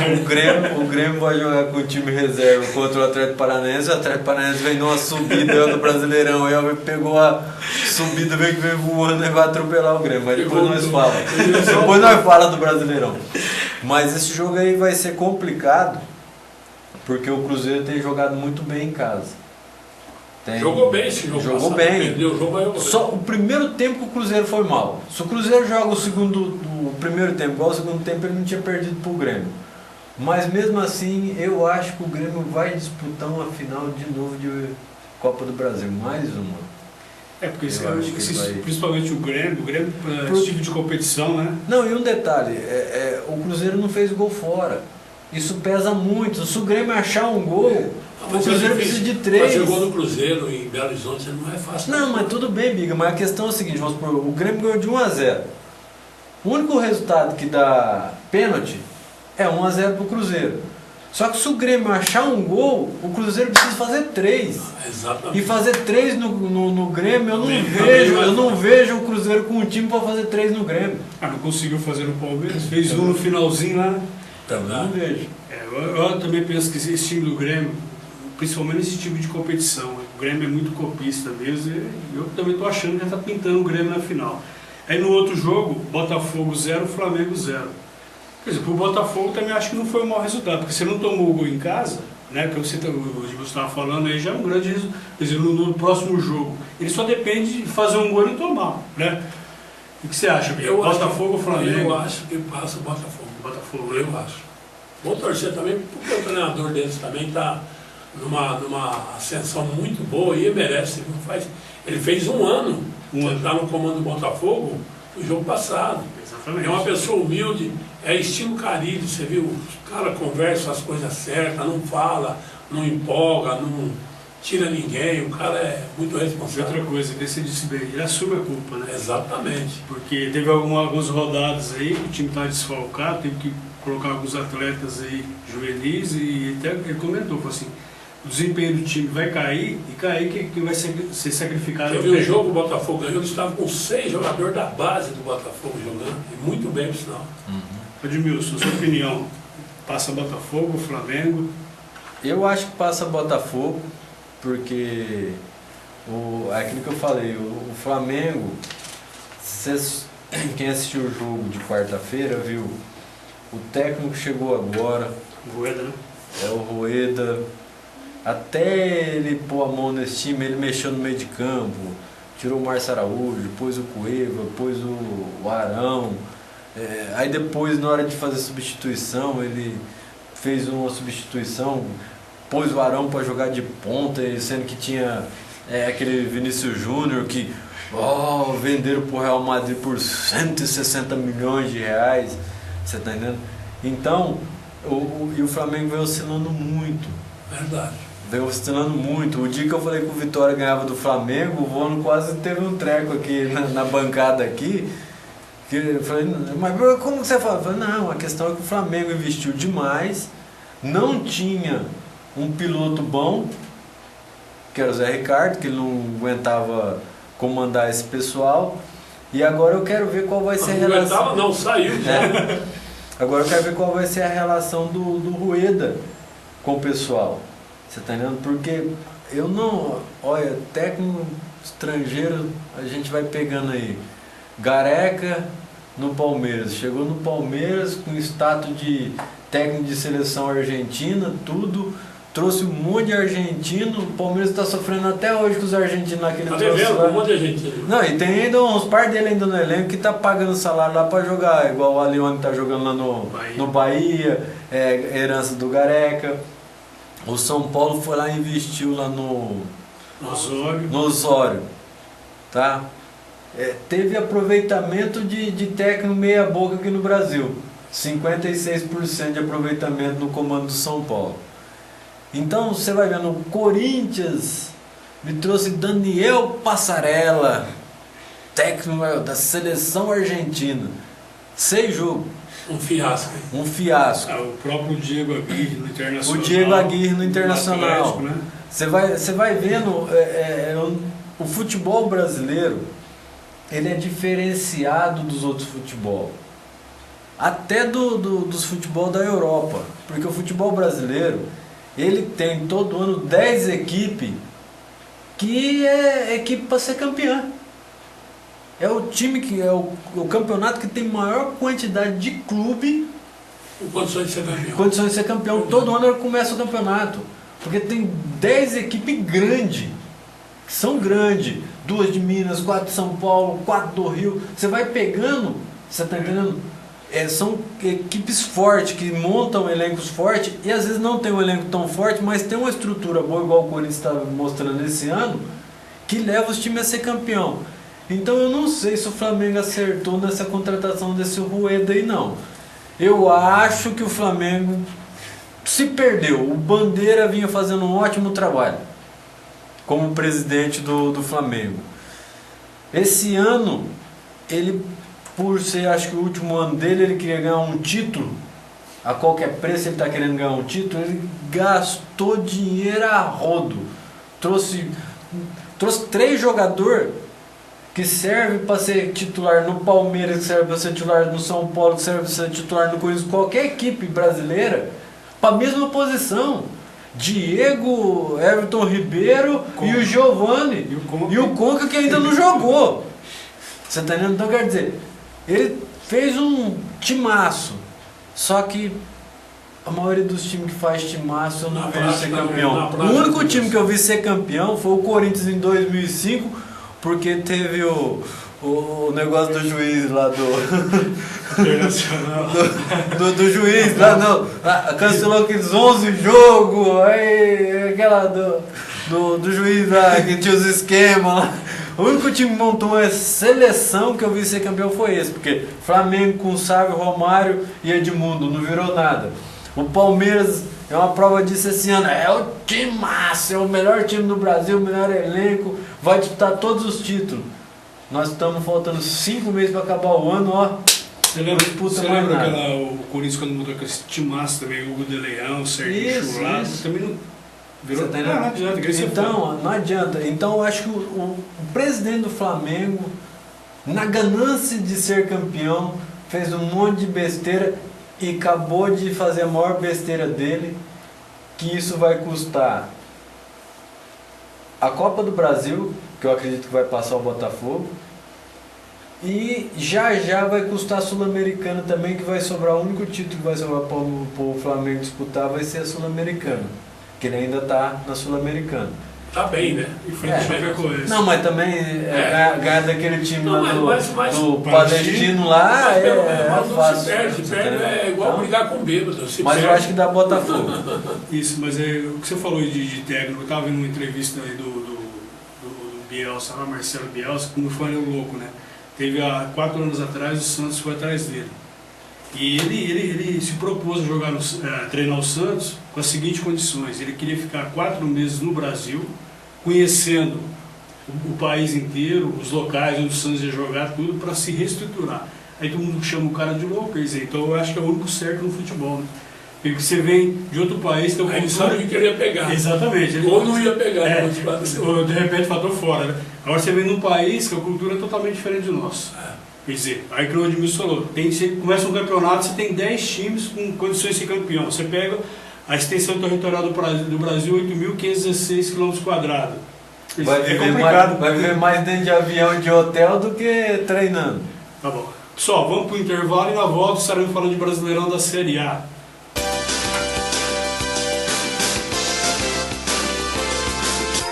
O Grêmio vai jogar com o time reserva contra o Atlético Paranaense. O Atlético Paranaense vem numa subida do Brasileirão. Ele pegou a subida, veio voando e vai atropelar o Grêmio. Mas depois nós falamos do Brasileirão. Mas esse jogo aí vai ser complicado, porque o Cruzeiro tem jogado muito bem em casa. Jogou bem esse jogo. Jogou bem. Perdeu o jogo, só o primeiro tempo que o Cruzeiro foi mal. Se o Cruzeiro joga o primeiro tempo igual o segundo tempo, ele não tinha perdido pro Grêmio. Mas mesmo assim, eu acho que o Grêmio vai disputar uma final de novo de Copa do Brasil. Mais uma. Porque principalmente o Grêmio esse tipo de competição, né? Não, e um detalhe, o Cruzeiro não fez gol fora. Isso pesa muito. Se o Grêmio achar um gol, o Cruzeiro precisa de 3. Fazer gol no Cruzeiro em Belo Horizonte não é fácil. Não, mas tudo bem, Biga. Mas a questão é a seguinte, vamos supor, o Grêmio ganhou de 1-0. O único resultado que dá pênalti é 1-0 pro Cruzeiro. Só que se o Grêmio achar um gol, o Cruzeiro precisa fazer 3. Exatamente. E fazer 3 no Grêmio, eu não vejo o Cruzeiro com um time para fazer 3 no Grêmio. Não conseguiu fazer no Palmeiras, fez um no finalzinho lá. Também não vejo. Eu também penso que esse time do Grêmio, principalmente esse tipo de competição, o Grêmio é muito copista mesmo, e eu também estou achando que já está pintando o Grêmio na final. Aí no outro jogo, Botafogo 0, Flamengo 0. Quer dizer, pro Botafogo também acho que não foi um mau resultado, porque você não tomou o gol em casa, né? Porque você estava falando aí, já é um grande resultado. Quer dizer, no próximo jogo, ele só depende de fazer um gol e tomar, né? O que você acha, Botafogo ou Flamengo? Eu acho que passa o Botafogo. Eu acho. Vou torcer também, porque o treinador deles também está numa ascensão muito boa e merece. Ele fez um ano entrar no comando do Botafogo no jogo passado. Exatamente. É uma pessoa humilde, é estilo Carille, você viu? Os caras conversam as coisas certas, não fala, não empolga, não tira ninguém, o cara é muito responsável. Outra coisa, que você disse bem, ele assume a culpa, né? Exatamente. Porque teve algumas rodadas aí que o time estava desfalcado, teve que colocar alguns atletas aí juvenis e até ele comentou, falou assim, o desempenho do time vai cair e cair quem vai ser sacrificado. Você viu o jogo que o Botafogo ganhou, eles estavam com 6 jogadores da base do Botafogo jogando, e muito bem, por sinal. Edmilson, sua opinião, passa Botafogo, Flamengo? Eu acho que passa Botafogo, porque é aquilo que eu falei, o Flamengo, quem assistiu o jogo de quarta-feira viu, o técnico chegou agora, Rueda, né? é o Rueda, até ele pôr a mão nesse time, ele mexeu no meio de campo, tirou o Márcio Araújo, pôs o Cueva, pôs o Arão, aí depois na hora de fazer substituição, ele fez uma substituição, pôs o Arão para jogar de ponta, sendo que tinha aquele Vinícius Júnior que venderam para o Real Madrid por 160 milhões de reais, você tá entendendo? Então, o Flamengo veio oscilando muito. Verdade. Veio oscilando muito. O dia que eu falei que o Vitória ganhava do Flamengo, o Vono quase teve um treco aqui na bancada aqui. Que eu falei, mas como que você fala? Eu falei, não, a questão é que o Flamengo investiu demais, não tinha um piloto bom, que era o Zé Ricardo, que ele não aguentava comandar esse pessoal. E agora eu quero ver qual vai ser a relação. Não aguentava, não, saiu já. Agora eu quero ver qual vai ser a relação do Rueda com o pessoal. Você tá entendendo? Porque eu não... Olha, técnico estrangeiro a gente vai pegando aí. Gareca no Palmeiras. Chegou no Palmeiras com status de técnico de seleção argentina, tudo. Trouxe um monte de argentino. O Palmeiras está sofrendo até hoje com os argentinos lá que ele trouxe. Tá devendo um monte de argentino. Não, e tem ainda uns par dele ainda no elenco que tá pagando salário lá para jogar, igual o Alione tá jogando lá no Bahia, herança do Gareca. O São Paulo foi lá e investiu lá no Osório, tá? Teve aproveitamento de técnico meia boca aqui no Brasil, 56% de aproveitamento no comando do São Paulo. Então você vai vendo, o Corinthians me trouxe Daniel Passarella, técnico da seleção argentina, 6 jogos. Um fiasco. Um fiasco. O próprio Diego Aguirre no Internacional. O Diego Aguirre no Internacional. Atlético, né? Você vai vendo, o futebol brasileiro, ele é diferenciado dos outros futebol. Até dos futebol da Europa. Porque o futebol brasileiro, ele tem todo ano 10 equipes que é equipe para ser campeã. É o time que é o campeonato que tem maior quantidade de clube com condições de ser campeão. Condições de ser campeão. Todo ano começa o campeonato. Porque tem 10 equipes grandes, que são grandes. 2 de Minas, 4 de São Paulo, 4 do Rio. Você vai pegando, você tá entendendo? São equipes fortes, que montam elencos fortes, e às vezes não tem um elenco tão forte, mas tem uma estrutura boa, igual o Corinthians está mostrando esse ano, que leva os times a ser campeão. Então eu não sei se o Flamengo acertou nessa contratação desse Rueda aí, não. Eu acho que o Flamengo se perdeu. O Bandeira vinha fazendo um ótimo trabalho como presidente do Flamengo. Esse ano, ele, por ser, acho que o último ano dele, ele queria ganhar um título. A qualquer preço ele está querendo ganhar um título. Ele gastou dinheiro a rodo. Trouxe 3 jogadores que servem para ser titular no Palmeiras, que serve para ser titular no São Paulo, que serve para ser titular no Corinthians, qualquer equipe brasileira, para a mesma posição. Diego, Everton Ribeiro e o Giovani. E o Conca que ainda não jogou. Você está entendendo? Então quer dizer, ele fez um timaço. Só que a maioria dos times que faz timaço eu não vejo ser campeão. O único time que eu vi ser campeão foi o Corinthians em 2005, porque teve o negócio do juiz lá Internacional. do juiz lá, não. Cancelou aqueles 11 jogos, aí aquela do juiz lá, que tinha os esquemas lá. O único time que montou uma seleção que eu vi ser campeão foi esse, porque Flamengo com Sávio, Romário e Edmundo não virou nada. O Palmeiras é uma prova disso esse ano, é o time massa, é o melhor time do Brasil, o melhor elenco, vai disputar todos os títulos. Nós estamos faltando 5 meses para acabar o ano, ó. Você lembra o Corinthians quando mudou com esse timaço também, Hugo de Leão, Sérgio Churrasco, também não Virou, Você tá entendendo? não adianta, então, não adianta. Então eu acho que o presidente do Flamengo, na ganância de ser campeão, fez um monte de besteira e acabou de fazer a maior besteira dele, que isso vai custar a Copa do Brasil, que eu acredito que vai passar o Botafogo, e já vai custar a Sul-Americana também, que vai sobrar, o único título que vai sobrar para o Flamengo disputar vai ser a Sul-Americana, que ele ainda está na Sul-Americana. Tá bem, né? E frente ao Chapecoense. Não, mas também ganhar daquele time Não, lá mas do Palestino lá mas não fácil. se perde, é igual Então, brigar com bêbado. mas eu acho que dá Botafogo. Isso, mas o que você falou de técnico, eu estava vendo uma entrevista aí do Bielsa, lá, Marcelo Bielsa, como foi louco, né? Teve há 4 anos atrás, o Santos foi atrás dele. E ele se propôs a treinar o Santos com as seguintes condições: ele queria ficar 4 meses no Brasil, conhecendo o país inteiro, os locais onde o Santos ia jogar, tudo para se reestruturar. Aí todo mundo chama o cara de louco, quer dizer, então eu acho que é o único certo no futebol, né? Porque você vem de outro país, tem Aí ele sabe que queria pegar. Exatamente. Ou não ia pegar. Ou de repente fator fora, né? Agora você vem num país que a cultura é totalmente diferente do nosso. Quer dizer, aí que o Edmilson falou, você começa um campeonato, você tem 10 times com condições de ser campeão. Você pega a extensão territorial do Brasil, 8.516 km². Vai viver mais dentro de avião de hotel do que treinando. Tá bom. Pessoal, vamos pro intervalo e na volta estaremos falando de Brasileirão da Série A.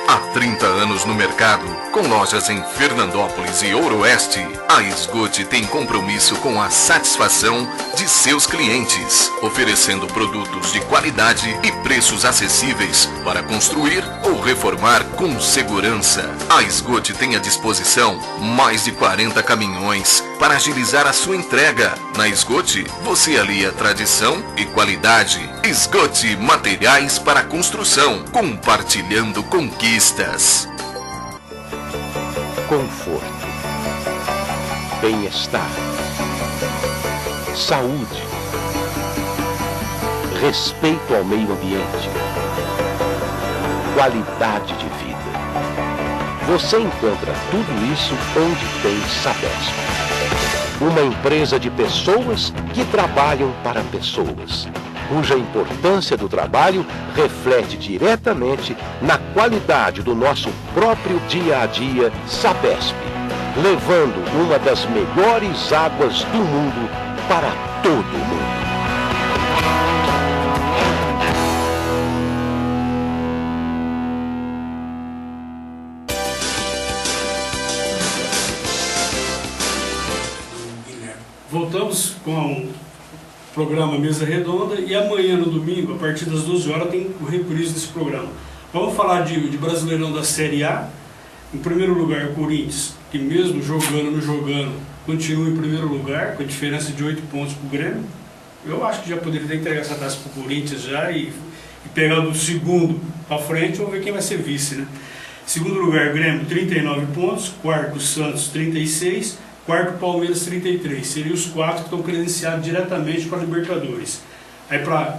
Há 30 anos no mercado, com lojas em Fernandópolis e Ouro Oeste, a Esgote tem compromisso com a satisfação de seus clientes, oferecendo produtos de qualidade e preços acessíveis para construir ou reformar com segurança. A Esgote tem à disposição mais de 40 caminhões para agilizar a sua entrega. Na Esgote, você alia tradição e qualidade. Esgote Materiais para Construção, compartilhando conquistas. Conforto, bem-estar, saúde, respeito ao meio ambiente, qualidade de vida. Você encontra tudo isso onde tem Sabesp. Uma empresa de pessoas que trabalham para pessoas, cuja importância do trabalho reflete diretamente na qualidade do nosso próprio dia a dia. Sabesp, levando uma das melhores águas do mundo para todo mundo. Voltamos com o programa Mesa Redonda e amanhã no domingo, a partir das 12 horas, tem o reprise desse programa. Vamos falar de Brasileirão da Série A. Em primeiro lugar, o Corinthians, que mesmo jogando não jogando, continua em primeiro lugar, com a diferença de 8 pontos para o Grêmio. Eu acho que já poderia ter entregar essa taça para o Corinthians já e pegar do segundo para frente, vamos ver quem vai ser vice, né? Segundo lugar, Grêmio, 39 pontos. Quarto, Santos, 36. Quarto, Palmeiras, 33. Seriam os 4 que estão credenciados diretamente para a Libertadores. Aí para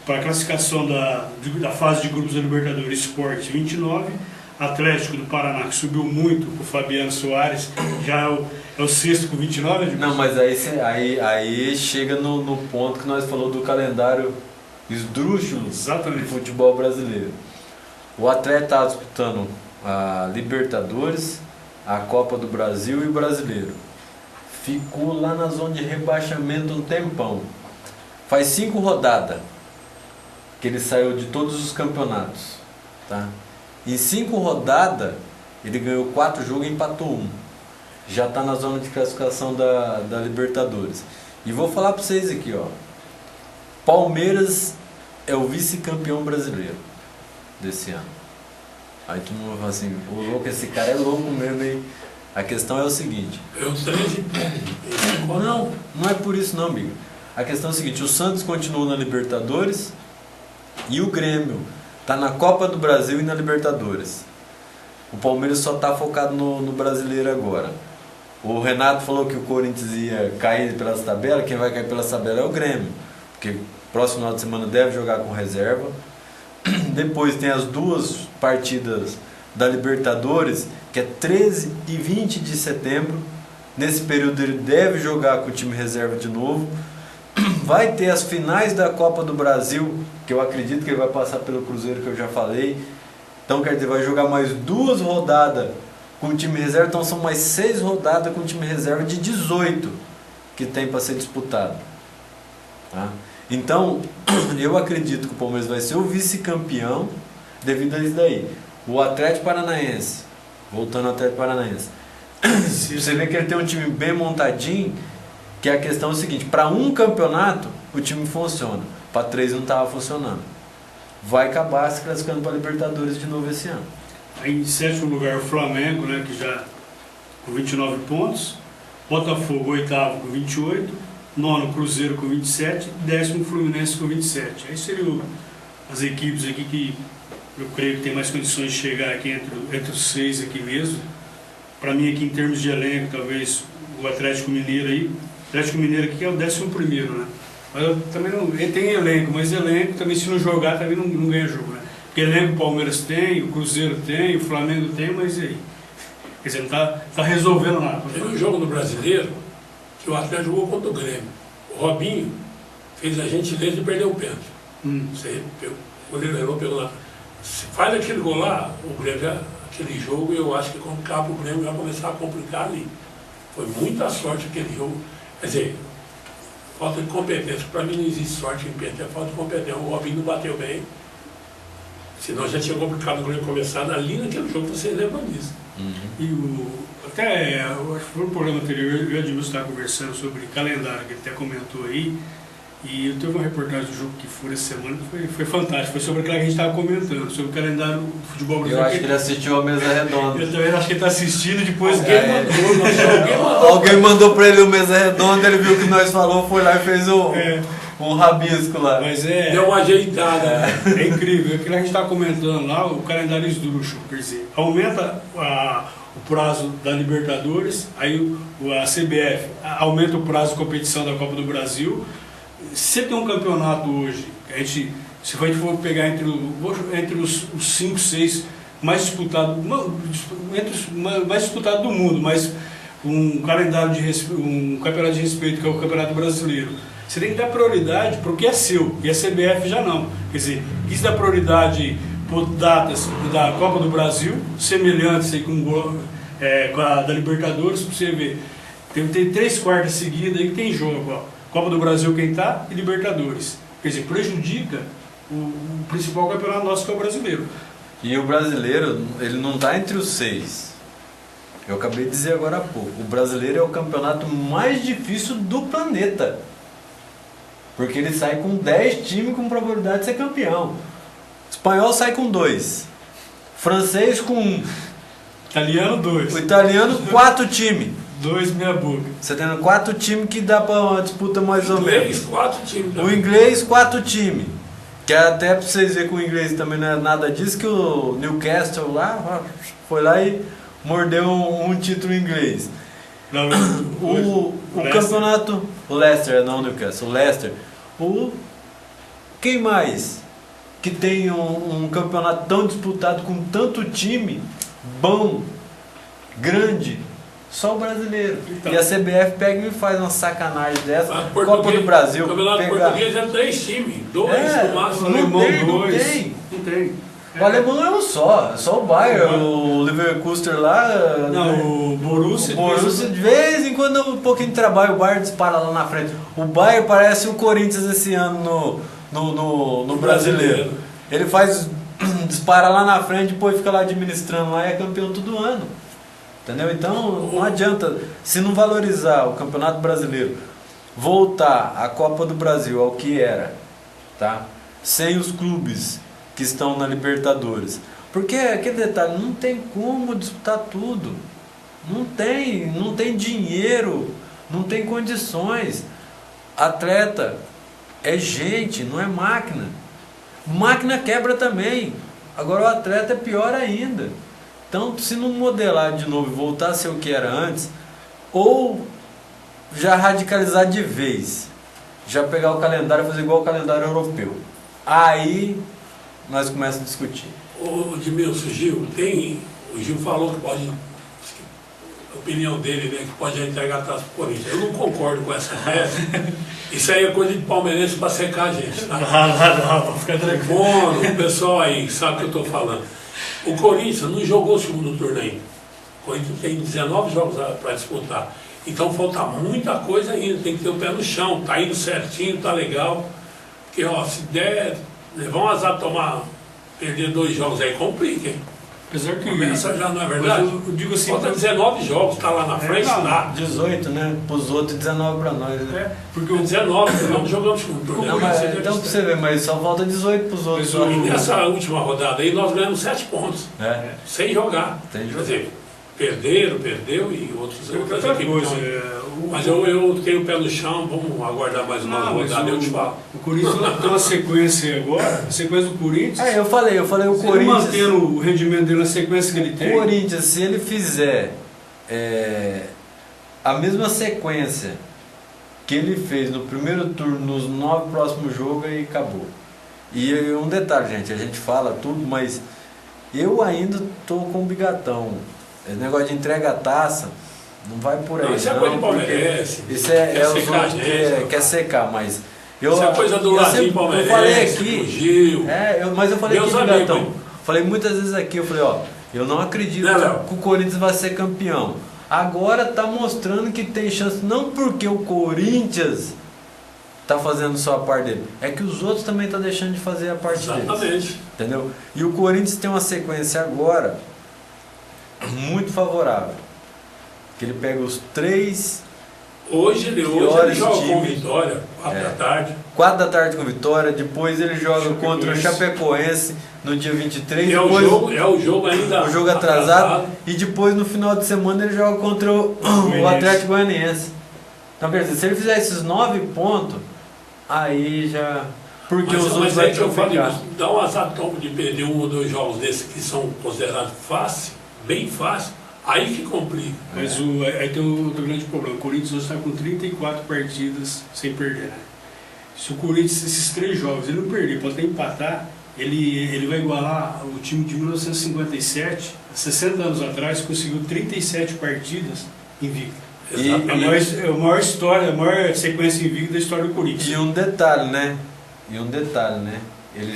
a classificação da fase de grupos da Libertadores, Sport, 29. Atlético do Paraná, que subiu muito com o Fabiano Soares, já é o sexto com 29. Não, mas aí chega no ponto que nós falamos do calendário esdrúxulo do futebol brasileiro. O Atlético está disputando a Libertadores, a Copa do Brasil e o Brasileiro. Ficou lá na zona de rebaixamento um tempão. Faz 5 rodadas que ele saiu de todos os campeonatos, tá? Em 5 rodadas ele ganhou 4 jogos e empatou 1. Já está na zona de classificação da Libertadores. E vou falar para vocês aqui, ó. Palmeiras é o vice-campeão brasileiro desse ano. Aí todo mundo fala assim, o louco, esse cara é louco mesmo, hein? A questão é o seguinte. Não é por isso não, amigo. A questão é o seguinte, o Santos continua na Libertadores e o Grêmio está na Copa do Brasil e na Libertadores. O Palmeiras só está focado no Brasileiro agora. O Renato falou que o Corinthians ia cair pelas tabelas, quem vai cair pelas tabelas é o Grêmio. Porque próximo final de semana deve jogar com reserva. Depois tem as 2 partidas da Libertadores, que é 13 e 20 de setembro. Nesse período ele deve jogar com o time reserva de novo. Vai ter as finais da Copa do Brasil, que eu acredito que ele vai passar pelo Cruzeiro, que eu já falei. Então quer dizer, vai jogar mais 2 rodadas com o time reserva. Então são mais 6 rodadas com o time reserva de 18 que tem para ser disputado, tá? Então eu acredito que o Palmeiras vai ser o vice-campeão devido a isso daí. O Atlético Paranaense, voltando ao Atlético Paranaense, você vê que ele tem um time bem montadinho, que a questão é o seguinte: para um campeonato o time funciona, para 3 não estava funcionando. Vai acabar se classificando para a Libertadores de novo esse ano. Aí em 7º lugar o Flamengo, né, que já com 29 pontos, Botafogo 8º com 28, 9º Cruzeiro com 27, 10º Fluminense com 27. Aí seriam as equipes aqui que eu creio que tem mais condições de chegar aqui entre os 6 aqui mesmo. Para mim aqui em termos de elenco, talvez o Atlético Mineiro aí. Atlético Mineiro aqui é o 11º, né? Mas eu também não, ele tem elenco, mas elenco também se não jogar também não ganha jogo, né? Porque elenco o Palmeiras tem, o Cruzeiro tem, o Flamengo tem, mas e aí? Quer dizer, não tá resolvendo nada. Teve um jogo no Brasileiro que o Atlético jogou contra o Grêmio. O Robinho fez a gentileza de perder o pênalti. Você, o goleiro errou, pegou lá. Se faz aquele gol lá, o Grêmio, aquele jogo, eu acho que quando acaba o Grêmio vai começar a complicar ali. Foi muita sorte aquele jogo. Quer dizer, falta de competência. Para mim não existe sorte em pênalti, é falta de competência. O Robinho não bateu bem. Senão já tinha complicado o Grêmio começar ali naquele jogo, você lembra disso. E até, eu acho que foi no programa anterior, eu e o Edmilson estavam conversando sobre calendário, que ele até comentou aí, e eu teve uma reportagem do jogo que foi essa semana, foi fantástico, foi sobre aquilo que a gente estava comentando, sobre o calendário do futebol brasileiro. Eu acho que ele assistiu a Mesa Redonda. Eu também acho que ele está assistindo, depois alguém mandou para ele o Mesa Redonda, ele viu o que nós falou, foi lá e fez um rabisco lá. Mas deu uma ajeitada. É incrível, aquilo que a gente estava comentando lá, o calendário esdrúxulo, quer dizer, aumenta o prazo da Libertadores, aí a CBF aumenta o prazo de competição da Copa do Brasil. Se tem um campeonato hoje, se a gente for pegar entre os 5, 6 mais disputados, mais disputados do mundo, mas um campeonato de respeito, que é o Campeonato Brasileiro, você tem que dar prioridade para o que é seu, e a CBF já não. Quer dizer, quis dar prioridade por datas da Copa do Brasil, semelhantes aí com a da Libertadores, para você ver. Tem 3 quartas seguidas aí que tem jogo, ó. Copa do Brasil quem está e Libertadores. Quer dizer, prejudica o principal campeonato nosso, que é o brasileiro. E o brasileiro, ele não está entre os 6. Eu acabei de dizer agora há pouco. O brasileiro é o campeonato mais difícil do planeta. Porque ele sai com 10 times com probabilidade de ser campeão. O espanhol sai com 2. Francês com 1. Italiano 2. O italiano 4 times. 2 meia boca. Você tem 4 times que dá para uma disputa mais ou menos. O inglês, 4 times. O inglês, 4 times. Que até para vocês verem que o inglês também não é nada disso, que o Newcastle lá foi lá e mordeu um título inglês. Não, o campeonato, o Leicester, não o Newcastle, o Leicester. Quem mais que tem um campeonato tão disputado com tanto time bom, grande? Só o brasileiro. Então, e a CBF pega e faz uma sacanagem dessa. Copa do Brasil. O campeonato português é 3 times, 2 no máximo. Não tem. O alemão é um só o Bayern, o Leverkusen lá. Não, o Borussia. De vez em quando um pouquinho de trabalho, o Bayern dispara lá na frente. O Bayern parece o Corinthians esse ano no brasileiro. Ele dispara lá na frente, depois fica lá administrando lá e é campeão todo ano. Entendeu? Então não adianta, se não valorizar o Campeonato Brasileiro, voltar a Copa do Brasil ao que era, tá? Sem os clubes que estão na Libertadores. Porque aquele detalhe, não tem como disputar tudo. Não tem dinheiro, não tem condições. Atleta é gente, não é máquina. Máquina quebra também. Agora o atleta é pior ainda. Então, se não modelar de novo e voltar a ser o que era antes, ou já radicalizar de vez, já pegar o calendário e fazer igual o calendário europeu. Aí nós começamos a discutir. O Edmilson, o Gil falou que pode, a opinião dele, né, que pode entregar a taça pro Corinthians. Eu não concordo com essa tese. Isso aí é coisa de palmeirense para secar a gente, tá? Não, fica tranquilo. Bom, o pessoal aí sabe o que eu estou falando. O Corinthians não jogou o segundo turno ainda. O Corinthians tem 19 jogos para disputar. Então falta muita coisa ainda, tem que ter o pé no chão, tá indo certinho, tá legal. Porque ó, se der, levar um azar perder 2 jogos aí, complica, hein? Apesar que Começa já, não é verdade? eu digo assim, falta 19 jogos, tá lá na frente, tá? 18, né? Pros outros 19 pra nós, né? porque o 19, nós não jogamos segundo turno. Não, mas, então pra você ver, mas só falta 18 pros outros. Só. E nessa última rodada aí nós ganhamos 7 pontos, sem jogar. Tem Quer dizer, perdeu e outras outra equipes. coisa, Mas eu tenho o pé no chão, vamos aguardar mais uma rodada, eu te falo. o Corinthians tem uma sequência agora, a sequência do Corinthians. Eu falei o Se ele Corinthians. mantendo o rendimento dele na sequência que ele tem. O Corinthians, se ele fizer a mesma sequência que ele fez no primeiro turno, nos 9 próximos jogos, aí acabou. E um detalhe, gente, a gente fala tudo, mas eu ainda tô com o Bigatão. Esse negócio de entrega a taça, não vai por aí. Não, isso é coisa de palmeirense. Isso é os secar outros que quer secar, mas... Isso é coisa do ladinho palmeirense, eu falei aqui, do Gil. mas eu falei Deus aqui, amigo, Bigatão. hein? Falei muitas vezes aqui, eu falei, eu não acredito que o Corinthians vai ser campeão. Agora tá mostrando que tem chance, não porque o Corinthians tá fazendo só a parte dele, é que os outros também tá deixando de fazer a parte deles. Entendeu? E o Corinthians tem uma sequência agora muito favorável. Que ele pega os 3 Hoje ele joga com Vitória, 4 da tarde. 4 da tarde com Vitória, depois ele joga contra o Chapecoense no dia 23. É o jogo ainda. O jogo atrasado. E depois no final de semana ele joga contra o Atlético Goianiense. Então, quer dizer, se ele fizer esses 9 pontos, aí já. Porque os outros vai trocar. Dá um azar de perder 1 ou 2 jogos desses que são considerados fácil, bem fácil. Aí que complica. Mas aí tem outro grande problema. O Corinthians hoje está com 34 partidas sem perder. Né? Se o Corinthians, esses 3 jogos, ele não perder, pode até empatar, ele vai igualar o time de 1957, 60 anos atrás, conseguiu 37 partidas invicto. É a maior história, a maior sequência invicta da história do Corinthians. E um detalhe, né? Ele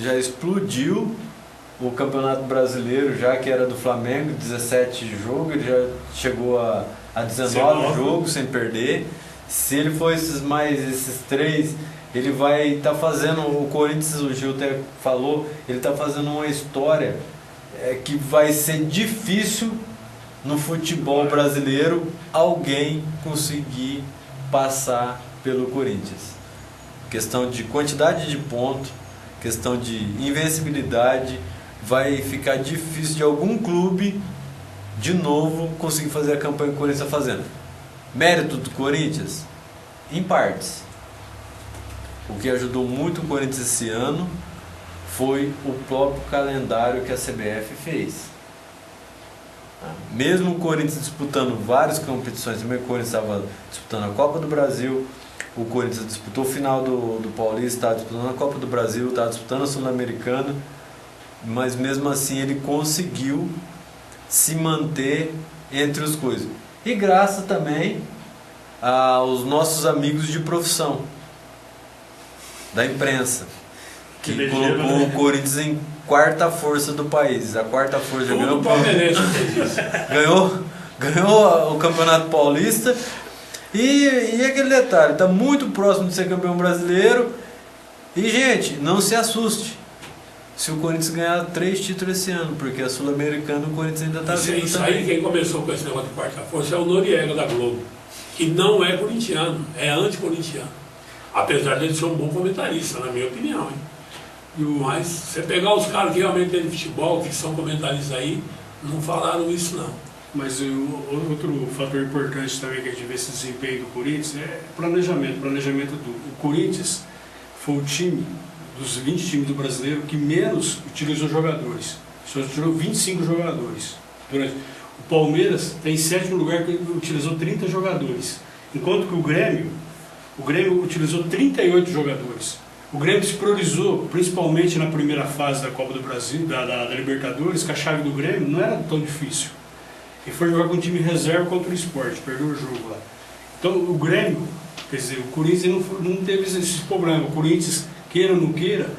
já explodiu o Campeonato Brasileiro, já que era do Flamengo, 17 jogos, ele já chegou a 19 jogos sem perder. Se ele for esses 3, ele vai estar fazendo, o Corinthians, o Gil até falou, ele está fazendo uma história que vai ser difícil no futebol brasileiro alguém conseguir passar pelo Corinthians. Questão de quantidade de pontos, questão de invencibilidade, vai ficar difícil de algum clube de novo conseguir fazer a campanha que o Corinthians está fazendo. Mérito do Corinthians? Em partes. O que ajudou muito o Corinthians esse ano foi o próprio calendário que a CBF fez. Mesmo o Corinthians disputando várias competições, mesmo o Corinthians estava disputando a Copa do Brasil, o Corinthians disputou o final do Paulista, estava disputando a Copa do Brasil, estava disputando a Sul-Americana, mas mesmo assim ele conseguiu se manter entre os coisas. E graças também aos nossos amigos de profissão, da imprensa, que colocou o Corinthians em 4ª força do país. A 4ª força ganhou o Campeonato Paulista. E aquele detalhe, está muito próximo de ser campeão brasileiro. E, gente, não se assuste se o Corinthians ganhar 3 títulos esse ano, porque a Sul-Americana o Corinthians ainda está vindo. Isso aí, quem começou com esse negócio de 4ª força é o Noriega da Globo, que não é corintiano, é anti-corintiano. Apesar de ele ser um bom comentarista, na minha opinião. Hein? Mas você pegar os caras que realmente têm futebol, que são comentaristas aí, não falaram isso não. Mas outro fator importante também que a gente vê esse desempenho do Corinthians é planejamento. O Corinthians foi o time dos 20 times do brasileiro que menos utilizou jogadores. Só utilizou 25 jogadores. O Palmeiras está em 7º lugar, que utilizou 30 jogadores. Enquanto que o Grêmio utilizou 38 jogadores. O Grêmio se priorizou, principalmente na primeira fase da Copa do Brasil, da Libertadores, que a chave do Grêmio não era tão difícil. E foi jogar com o time reserva contra o Sport, perdeu o jogo lá. Então o Grêmio, quer dizer, o Corinthians não teve esse problema. O Corinthians, queira ou não queira,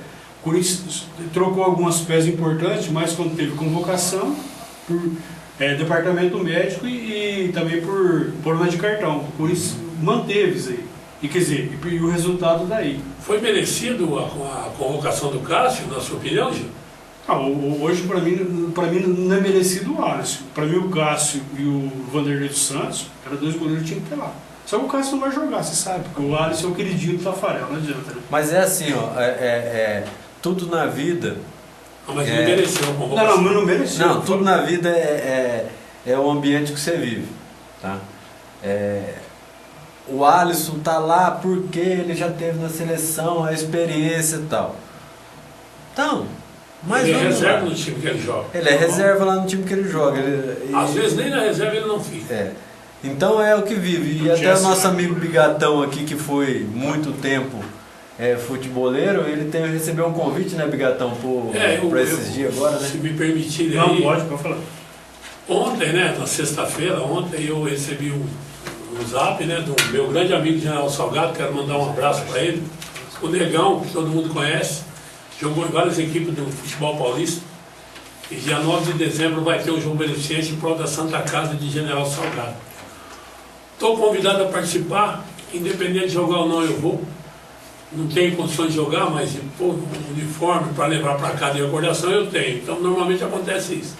o Corinthians trocou algumas peças importantes, mas quando teve convocação, por departamento médico e também por problema de cartão. O Corinthians manteve isso aí. E quer dizer, e o resultado daí. Foi merecido a convocação do Cássio, na sua opinião, Gil? Hoje, para mim, não é merecido o Alisson. Para mim, o Cássio e o Vanderlei dos Santos eram 2 goleiros que tinham que ter lá. Só que o Cássio não vai jogar, você sabe, porque o Alisson é o queridinho do Tafarel, não adianta. Né? Mas é assim, ó, tudo na vida... Não, mas ele mereceu a convocação. Não mereceu. Não, tudo na vida é o ambiente que você vive, tá? O Alisson tá lá porque ele já teve na seleção a experiência e tal. Então, mas ele é reserva no time que ele joga. Ele é reserva lá no time que ele joga. Às vezes nem na reserva ele não fica. Então é o que vive. E até o nosso amigo Bigatão aqui, que foi muito tempo futeboleiro, ele recebeu um convite, né, Bigatão, para esses dias agora, né? Se me permitirem não, aí. Pode falar. Ontem, né, na sexta-feira, eu recebi um zap, né, do meu grande amigo General Salgado, quero mandar um abraço para ele. O Negão, que todo mundo conhece, jogou em várias equipes do futebol paulista. E dia 9 de dezembro vai ter um jogo beneficente em prol da Santa Casa de General Salgado. Estou convidado a participar, independente de jogar ou não eu vou. Não tenho condições de jogar, mas uniforme para levar para casa de recordação eu tenho. Então normalmente acontece isso.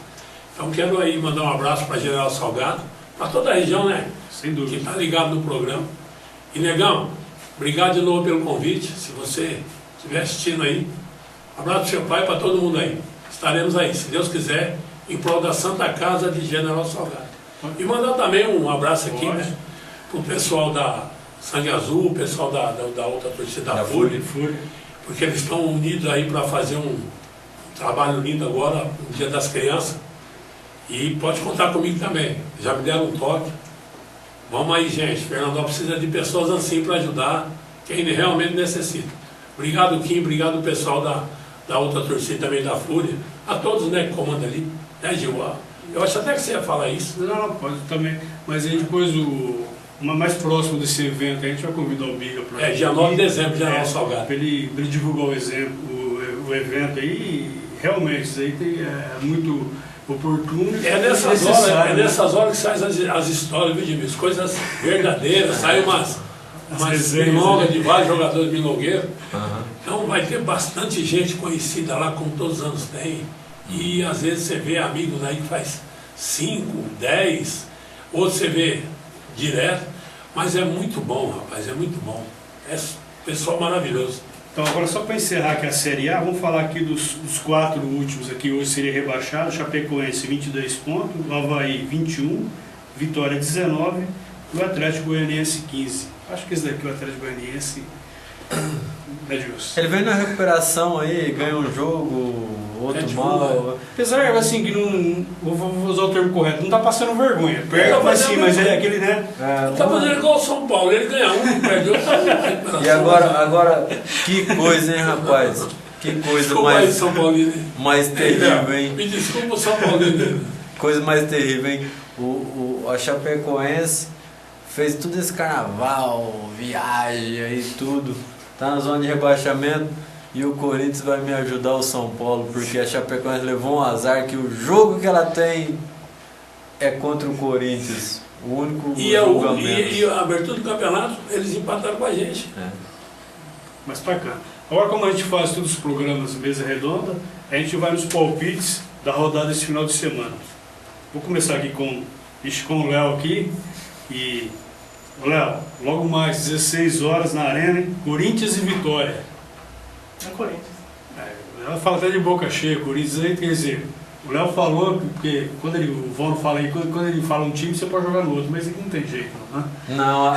Então quero aí mandar um abraço para General Salgado, para toda a região, né? Sem dúvida. Que está ligado no programa. E Negão, obrigado de novo pelo convite. Se você estiver assistindo aí, abraço para seu pai e para todo mundo aí. Estaremos aí, se Deus quiser, em prol da Santa Casa de General Salgado. E mandar também um abraço aqui, né, para o pessoal da Sangue Azul, o pessoal da outra torcida da Fúria, porque eles estão unidos aí para fazer um trabalho lindo agora, no Dia das Crianças. E pode contar comigo também, já me deram um toque. Vamos aí, gente, Fernando precisa de pessoas assim para ajudar quem realmente necessita. Obrigado, Kim, obrigado pessoal da outra torcida também da Fúria, a todos, né, que comandam ali, né, Gil? Eu acho até que você ia falar isso. Não, pode também. Mas aí depois, mais próximo desse evento, a gente vai convidar o Biga para... dia 9 de dezembro, General Salgado. Para ele divulgar o evento aí, e realmente isso aí é muito oportuno. É nessas horas que saem as histórias, viu, Edmilson? Coisas verdadeiras, saem umas milongas de vários jogadores milongueiros. Então vai ter bastante gente conhecida lá, como todos os anos tem. E às vezes você vê amigos aí que faz 5, 10, outros você vê direto, mas é muito bom, rapaz, é muito bom. É pessoal maravilhoso. Então agora só para encerrar aqui a Série A, vamos falar aqui dos 4 últimos aqui, hoje seria rebaixado, Chapecoense 22 pontos, o Avaí 21, Vitória 19 e o Atlético Goianiense 15. Acho que esse daqui, o Atlético Goianiense, é justo. Ele veio na recuperação aí, ganhou um jogo, outro mal. Apesar, assim, que não. Vou usar o termo correto, não tá passando vergonha. Perde, mas sim, mas é aquele, né? Tá fazendo igual o São Paulo, ele ganha um, perde outro, tá na recuperação. E agora, que coisa, hein, rapaz? Que coisa desculpa aí, São Paulino. Mais terrível, hein? Me desculpa o São Paulino. Coisa mais terrível, hein? A Chapecoense fez tudo esse carnaval, viagem aí, tudo. Tá na zona de rebaixamento e o Corinthians vai me ajudar, o São Paulo, porque a Chapecoense levou um azar que o jogo que ela tem é contra o Corinthians. O único jogo a menos. E a abertura do campeonato, eles empataram com a gente. Mas pra cá. Agora, como a gente faz todos os programas mesa redonda, a gente vai nos palpites da rodada desse final de semana. Vou começar aqui com o Léo aqui. E, Léo, logo mais, 16 horas na Arena, hein? Corinthians e Vitória. É Corinthians. Ela fala até de boca cheia, Corinthians aí, quer dizer, o Léo falou, porque quando o Vão fala aí, quando ele fala um time, você pode jogar no outro, mas não tem jeito, não, né? Não,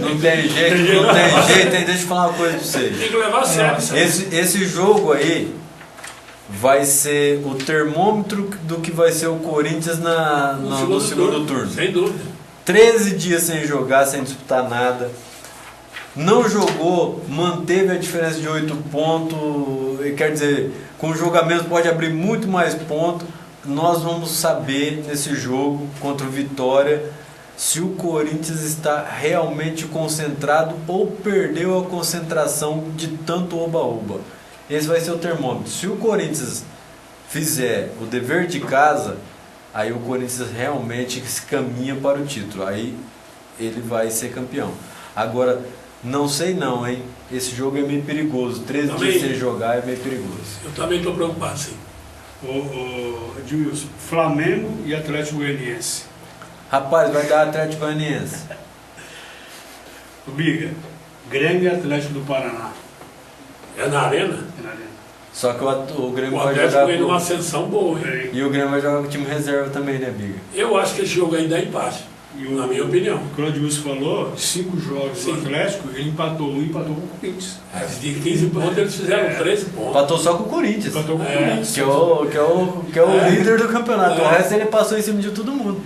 não tem jeito, não tem jeito, hein? Deixa eu falar uma coisa pra vocês. Tem que levar a sério. Esse jogo aí vai ser o termômetro do que vai ser o Corinthians no segundo turno. Sem dúvida. 13 dias sem jogar, sem disputar nada. não jogou, manteve a diferença de 8 pontos, quer dizer, com o jogamento pode abrir muito mais pontos. Nós vamos saber nesse jogo contra o Vitória se o Corinthians está realmente concentrado ou perdeu a concentração de tanto oba-oba. Esse vai ser o termômetro. Se o Corinthians fizer o dever de casa, aí o Corinthians realmente se caminha para o título. Aí ele vai ser campeão. Agora, não sei não, hein? Esse jogo é meio perigoso. 13 dias sem jogar é meio perigoso. Eu também estou preocupado, sim. Edmilson, Flamengo e Atlético Goianiense. Rapaz, vai dar Atlético Goianiense. O Biga, Grêmio e Atlético do Paraná. É na Arena? É na Arena. Só que o Grêmio O vai Atlético jogar vem com... numa ascensão boa, hein? E o Grêmio vai jogar com o time reserva também, né, Biga? Eu acho que esse jogo ainda é empate, na minha opinião. O que o Edmilson falou, 5 jogos do Atlético, ele empatou com o Corinthians. De 15 pontos eles fizeram 13 pontos. Empatou só com o Corinthians. Empatou com o Corinthians. Que é o líder do campeonato. O resto ele passou em cima de todo mundo.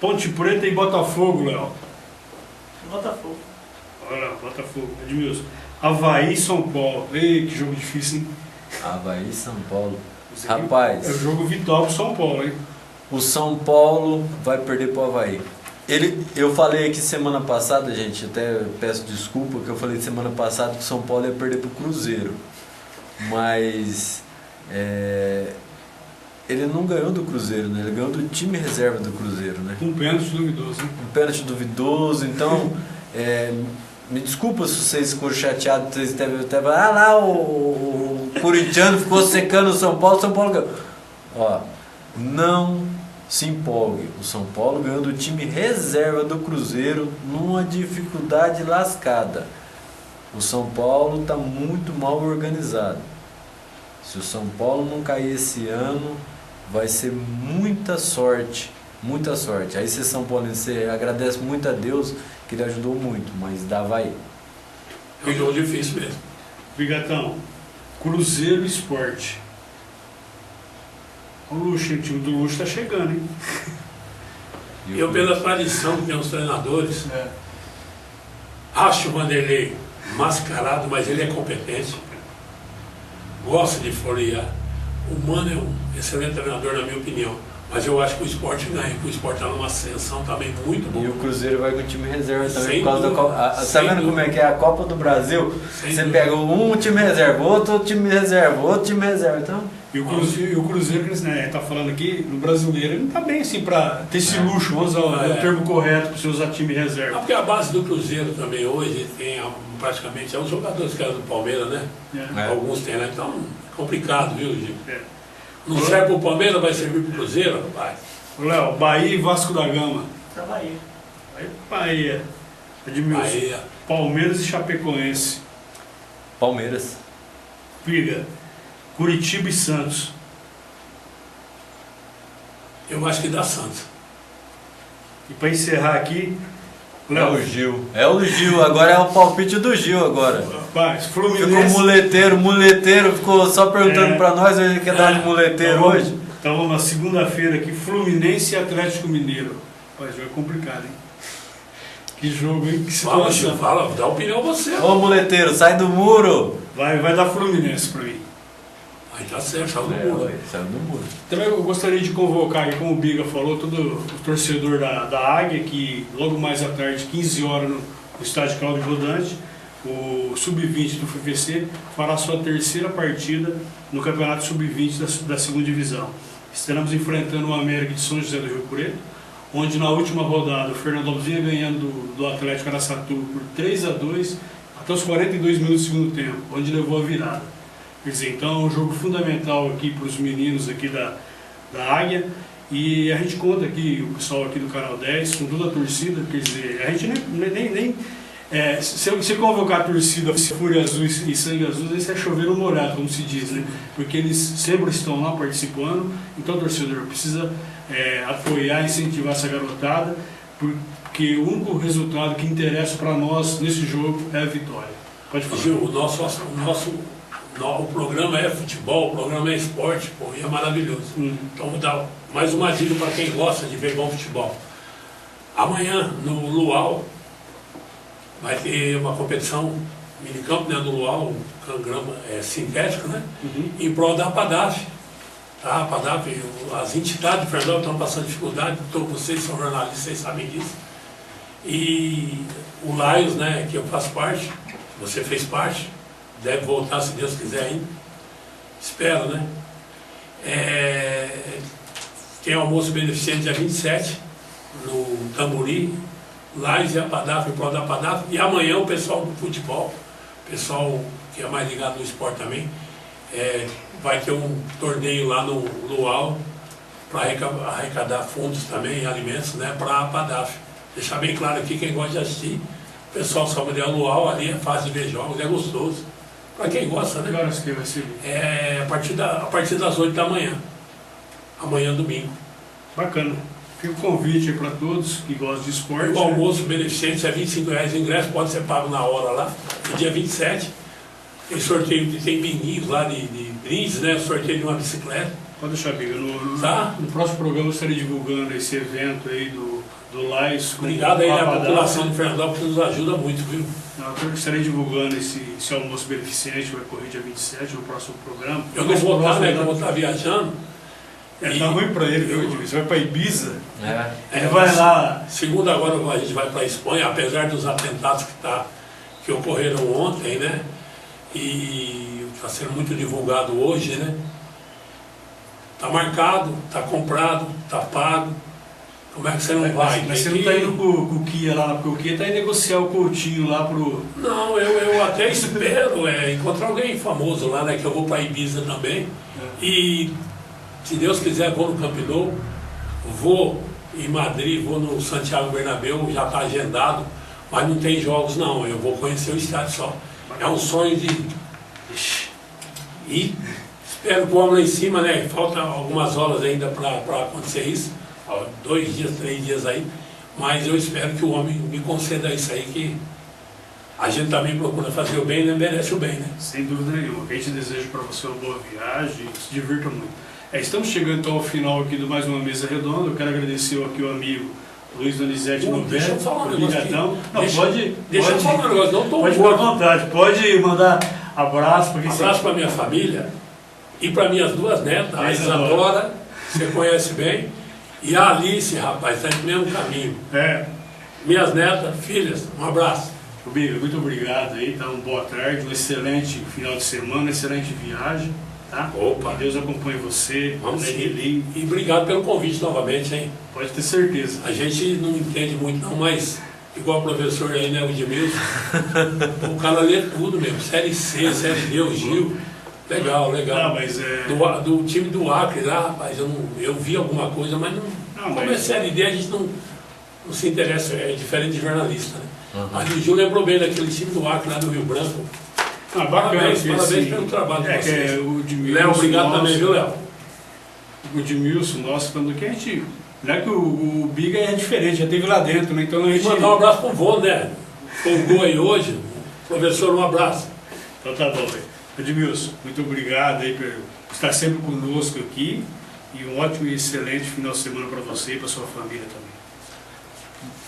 Ponte Preta e Botafogo, Léo. Botafogo. Olha lá, Botafogo. Edmilson. Avaí e São Paulo. Ei, que jogo difícil, hein? Avaí e São Paulo. Esse aqui Rapaz, é o jogo vital pro São Paulo, hein? o São Paulo vai perder pro Avaí. Eu falei aqui semana passada, gente, até peço desculpa que eu falei semana passada que o São Paulo ia perder pro Cruzeiro. Mas ele não ganhou do Cruzeiro, né? Ele ganhou do time reserva do Cruzeiro, né? Um pênalti duvidoso, hein? Um pênalti duvidoso, então me desculpa se vocês ficou chateados, vocês até lá o corintiano ficou secando o São Paulo ganhou. Ó, não se empolgue, o São Paulo ganhou do time reserva do Cruzeiro numa dificuldade lascada. O São Paulo está muito mal organizado. Se o São Paulo não cair esse ano, vai ser muita sorte. Muita sorte. Aí você São Paulo, você agradece muito a Deus que ele ajudou muito, mas dá vai. É um jogo difícil mesmo. Bigatão, Cruzeiro e Sport. O Luxo, o time do Luxo tá chegando, hein? Eu, pela tradição que tem os treinadores, acho o Vanderlei mascarado, mas ele é competente. Gosta de florear. O Mano é um excelente treinador, na minha opinião. Mas eu acho que o Sport ganha, porque o Sport está numa ascensão também muito boa. E o Cruzeiro vai com o time reserva também Sem por causa dúvida. da Copa. Tá vendo como é que é a Copa do Brasil? Sem Você dúvida. pega um time reserva, outro time reserva, outro time reserva. Então, E o Cruzeiro, que ele tá falando aqui, no brasileiro, ele não tá bem assim pra ter esse luxo, vamos usar o termo correto, pra você usar time reserva. Porque a base do Cruzeiro também hoje tem praticamente os jogadores que eram do Palmeiras, né? Alguns tem, né? Então, é complicado, viu, Gil? Não serve pro Palmeiras, vai servir pro Cruzeiro, rapaz. Ô, Léo, Bahia e Vasco da Gama. Pra Bahia. Aí, Bahia. Edmilson. Bahia. Palmeiras e Chapecoense. Palmeiras. Piga. Curitiba e Santos. Eu acho que dá Santos. E pra encerrar aqui, É Léo, o Gil. É o Gil, agora é o palpite do Gil agora. rapaz, Ficou Fluminense. muleteiro, ficou só perguntando pra nós, ele quer dar de muleteiro Então, hoje. Então vamos na segunda-feira aqui, Fluminense e Atlético Mineiro. Rapaz, jogo é complicado, hein? Que jogo, hein? Que Fala, Gil, situação. fala, dá opinião você. Ô muleteiro, sai do muro. Vai dar Fluminense pra mim. Aí tá certo, saiu do mundo. Saiu do muro. Também eu gostaria de convocar, como o Biga falou, todo o torcedor da Águia, que logo mais à tarde, 15 horas, no estádio Cláudio Rodante, o Sub-20 do FVC fará sua terceira partida no Campeonato Sub-20 da segunda divisão. Estaremos enfrentando o América de São José do Rio Preto, onde na última rodada o Fernando Alves vinha ganhando do Atlético Araçatuba por 3-2 até os 42 minutos do segundo tempo, onde levou a virada. Quer dizer, então é um jogo fundamental aqui para os meninos aqui da Águia, e a gente conta aqui, o pessoal aqui do Canal 10, com toda a torcida, quer dizer, a gente nem se você convocar a torcida Fúria Azul e Sangue Azul, aí você é chover no molhado, como se diz, né? Porque eles sempre estão lá participando, então o torcedor precisa apoiar, incentivar essa garotada, porque o único resultado que interessa para nós nesse jogo é a vitória. Pode falar. Gil, o programa é futebol, o programa é esporte, pô, e é maravilhoso. Então vou dar mais uma dica para quem gosta de ver bom futebol. Amanhã, no Luau, vai ter uma competição minicampo, né, no Luau, um grama sintético, né, em prol da APADAF. Tá? A APADAF, as entidades de Fernando estão passando dificuldade, todos vocês são jornalistas, vocês sabem disso. E o Laios, né, que eu faço parte, você fez parte, deve voltar se Deus quiser ainda. Espero, né? Tem almoço beneficente dia 27, no Tamburi, Laios e APADAF, em prol da APADAF. E amanhã o pessoal do futebol, o pessoal que é mais ligado no esporte também, vai ter um torneio lá no Luau para arrecadar fundos também, alimentos, né, para a APADAF. Deixar bem claro aqui, quem gosta de assistir, o pessoal só vai o Luau, ali é fácil de ver jogos, é gostoso. Para quem gosta, né? Que horas que vai ser? A partir das 8 da manhã. Amanhã, domingo. Bacana. Fica o convite para todos que gostam de esporte. O almoço beneficente é R$25 o ingresso, pode ser pago na hora lá. No dia 27, tem sorteio, tem binguinhos lá de brindes, né? Sorteio de uma bicicleta. Pode deixar, Biga. Tá? No próximo programa eu estarei divulgando esse evento aí do Lais. Obrigado aí à população de Fernandópolis, que nos ajuda muito, viu? Eu estarei divulgando esse almoço beneficente, vai correr dia 27, no próximo programa. Eu não vou estar, né? Que eu vou estar viajando. Tá ruim para ele, viu? Você vai para Ibiza. Ele vai lá. Segunda agora a gente vai para a Espanha, apesar dos atentados que ocorreram ontem, né? E está sendo muito divulgado hoje, né? Está marcado, está comprado, está pago. Como é que você não vai? Mas você não está indo com o Kia lá, porque o Kia está indo negociar o Coutinho lá pro... Não, eu até espero encontrar alguém famoso lá, né? Que eu vou para Ibiza também. E se Deus quiser, vou no Camp Nou, vou em Madrid, vou no Santiago Bernabéu, já está agendado, mas não tem jogos não, eu vou conhecer o estádio só. É um sonho de... E espero que o homem lá em cima, né? Falta algumas horas ainda para acontecer isso, 2 dias, 3 dias aí, mas eu espero que o homem me conceda isso aí, que a gente também procura fazer o bem, né? Merece o bem, né? Sem dúvida nenhuma. A gente deseja para você uma boa viagem, se divirta muito. Estamos chegando então ao final aqui de mais uma mesa redonda. Eu quero agradecer aqui o amigo Luiz Donizete Novelli. Deixa eu falar um negócio aqui. Não, deixa eu falar um negócio, não estou pode ficar à vontade, pode mandar abraço para quem abraço para minha família e para minhas 2 netas, a Isadora, você conhece bem, e a Alice, rapaz, está no mesmo caminho. Minhas netas, filhas, um abraço. Biga, muito obrigado aí, tá? Uma boa tarde, um excelente final de semana, excelente viagem. Tá? Opa. Que Deus acompanhe você. Vamos sim. E obrigado pelo convite novamente, hein? Pode ter certeza. A gente não entende muito não, mas igual o professor aí, né, o Edmilson, o cara lê tudo mesmo, série C, série D, o Gil. Legal. Não, mas do time do Acre lá, rapaz, eu vi alguma coisa, mas não como é série D, a gente não se interessa, é diferente de jornalista, né? Mas o Gil lembrou bem daquele time do Acre lá do Rio Branco. Bacana, parabéns pelo trabalho de vocês. Léo, obrigado também, viu, Léo? O Edmilson, nosso, quando que a gente... Não é que o Biga é diferente, já teve lá dentro, né? Então a gente... Mandar um abraço pro vô, né? Folgou aí hoje. Professor, um abraço. Então tá bom, velho. Edmilson, muito obrigado aí por estar sempre conosco aqui. E um ótimo e excelente final de semana para você e para sua família também.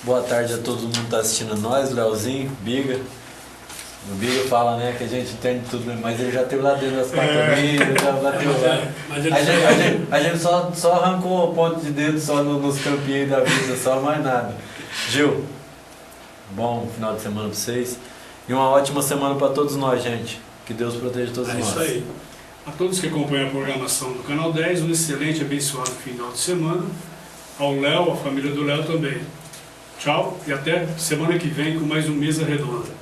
Boa tarde a todo mundo que está assistindo nós, Leozinho, Biga. O Biga fala, né, que a gente entende tudo, mas ele já esteve lá dentro das cartolinas, já bateu lá. A gente só arrancou o ponto de dedo só nos campinhos da vida, só mais nada. Gil, bom final de semana para vocês e uma ótima semana para todos nós, gente. Que Deus proteja todos nós. Isso aí. A todos que acompanham a programação do Canal 10, um excelente e abençoado final de semana. Ao Léo, a família do Léo também. Tchau e até semana que vem com mais um Mesa Redonda.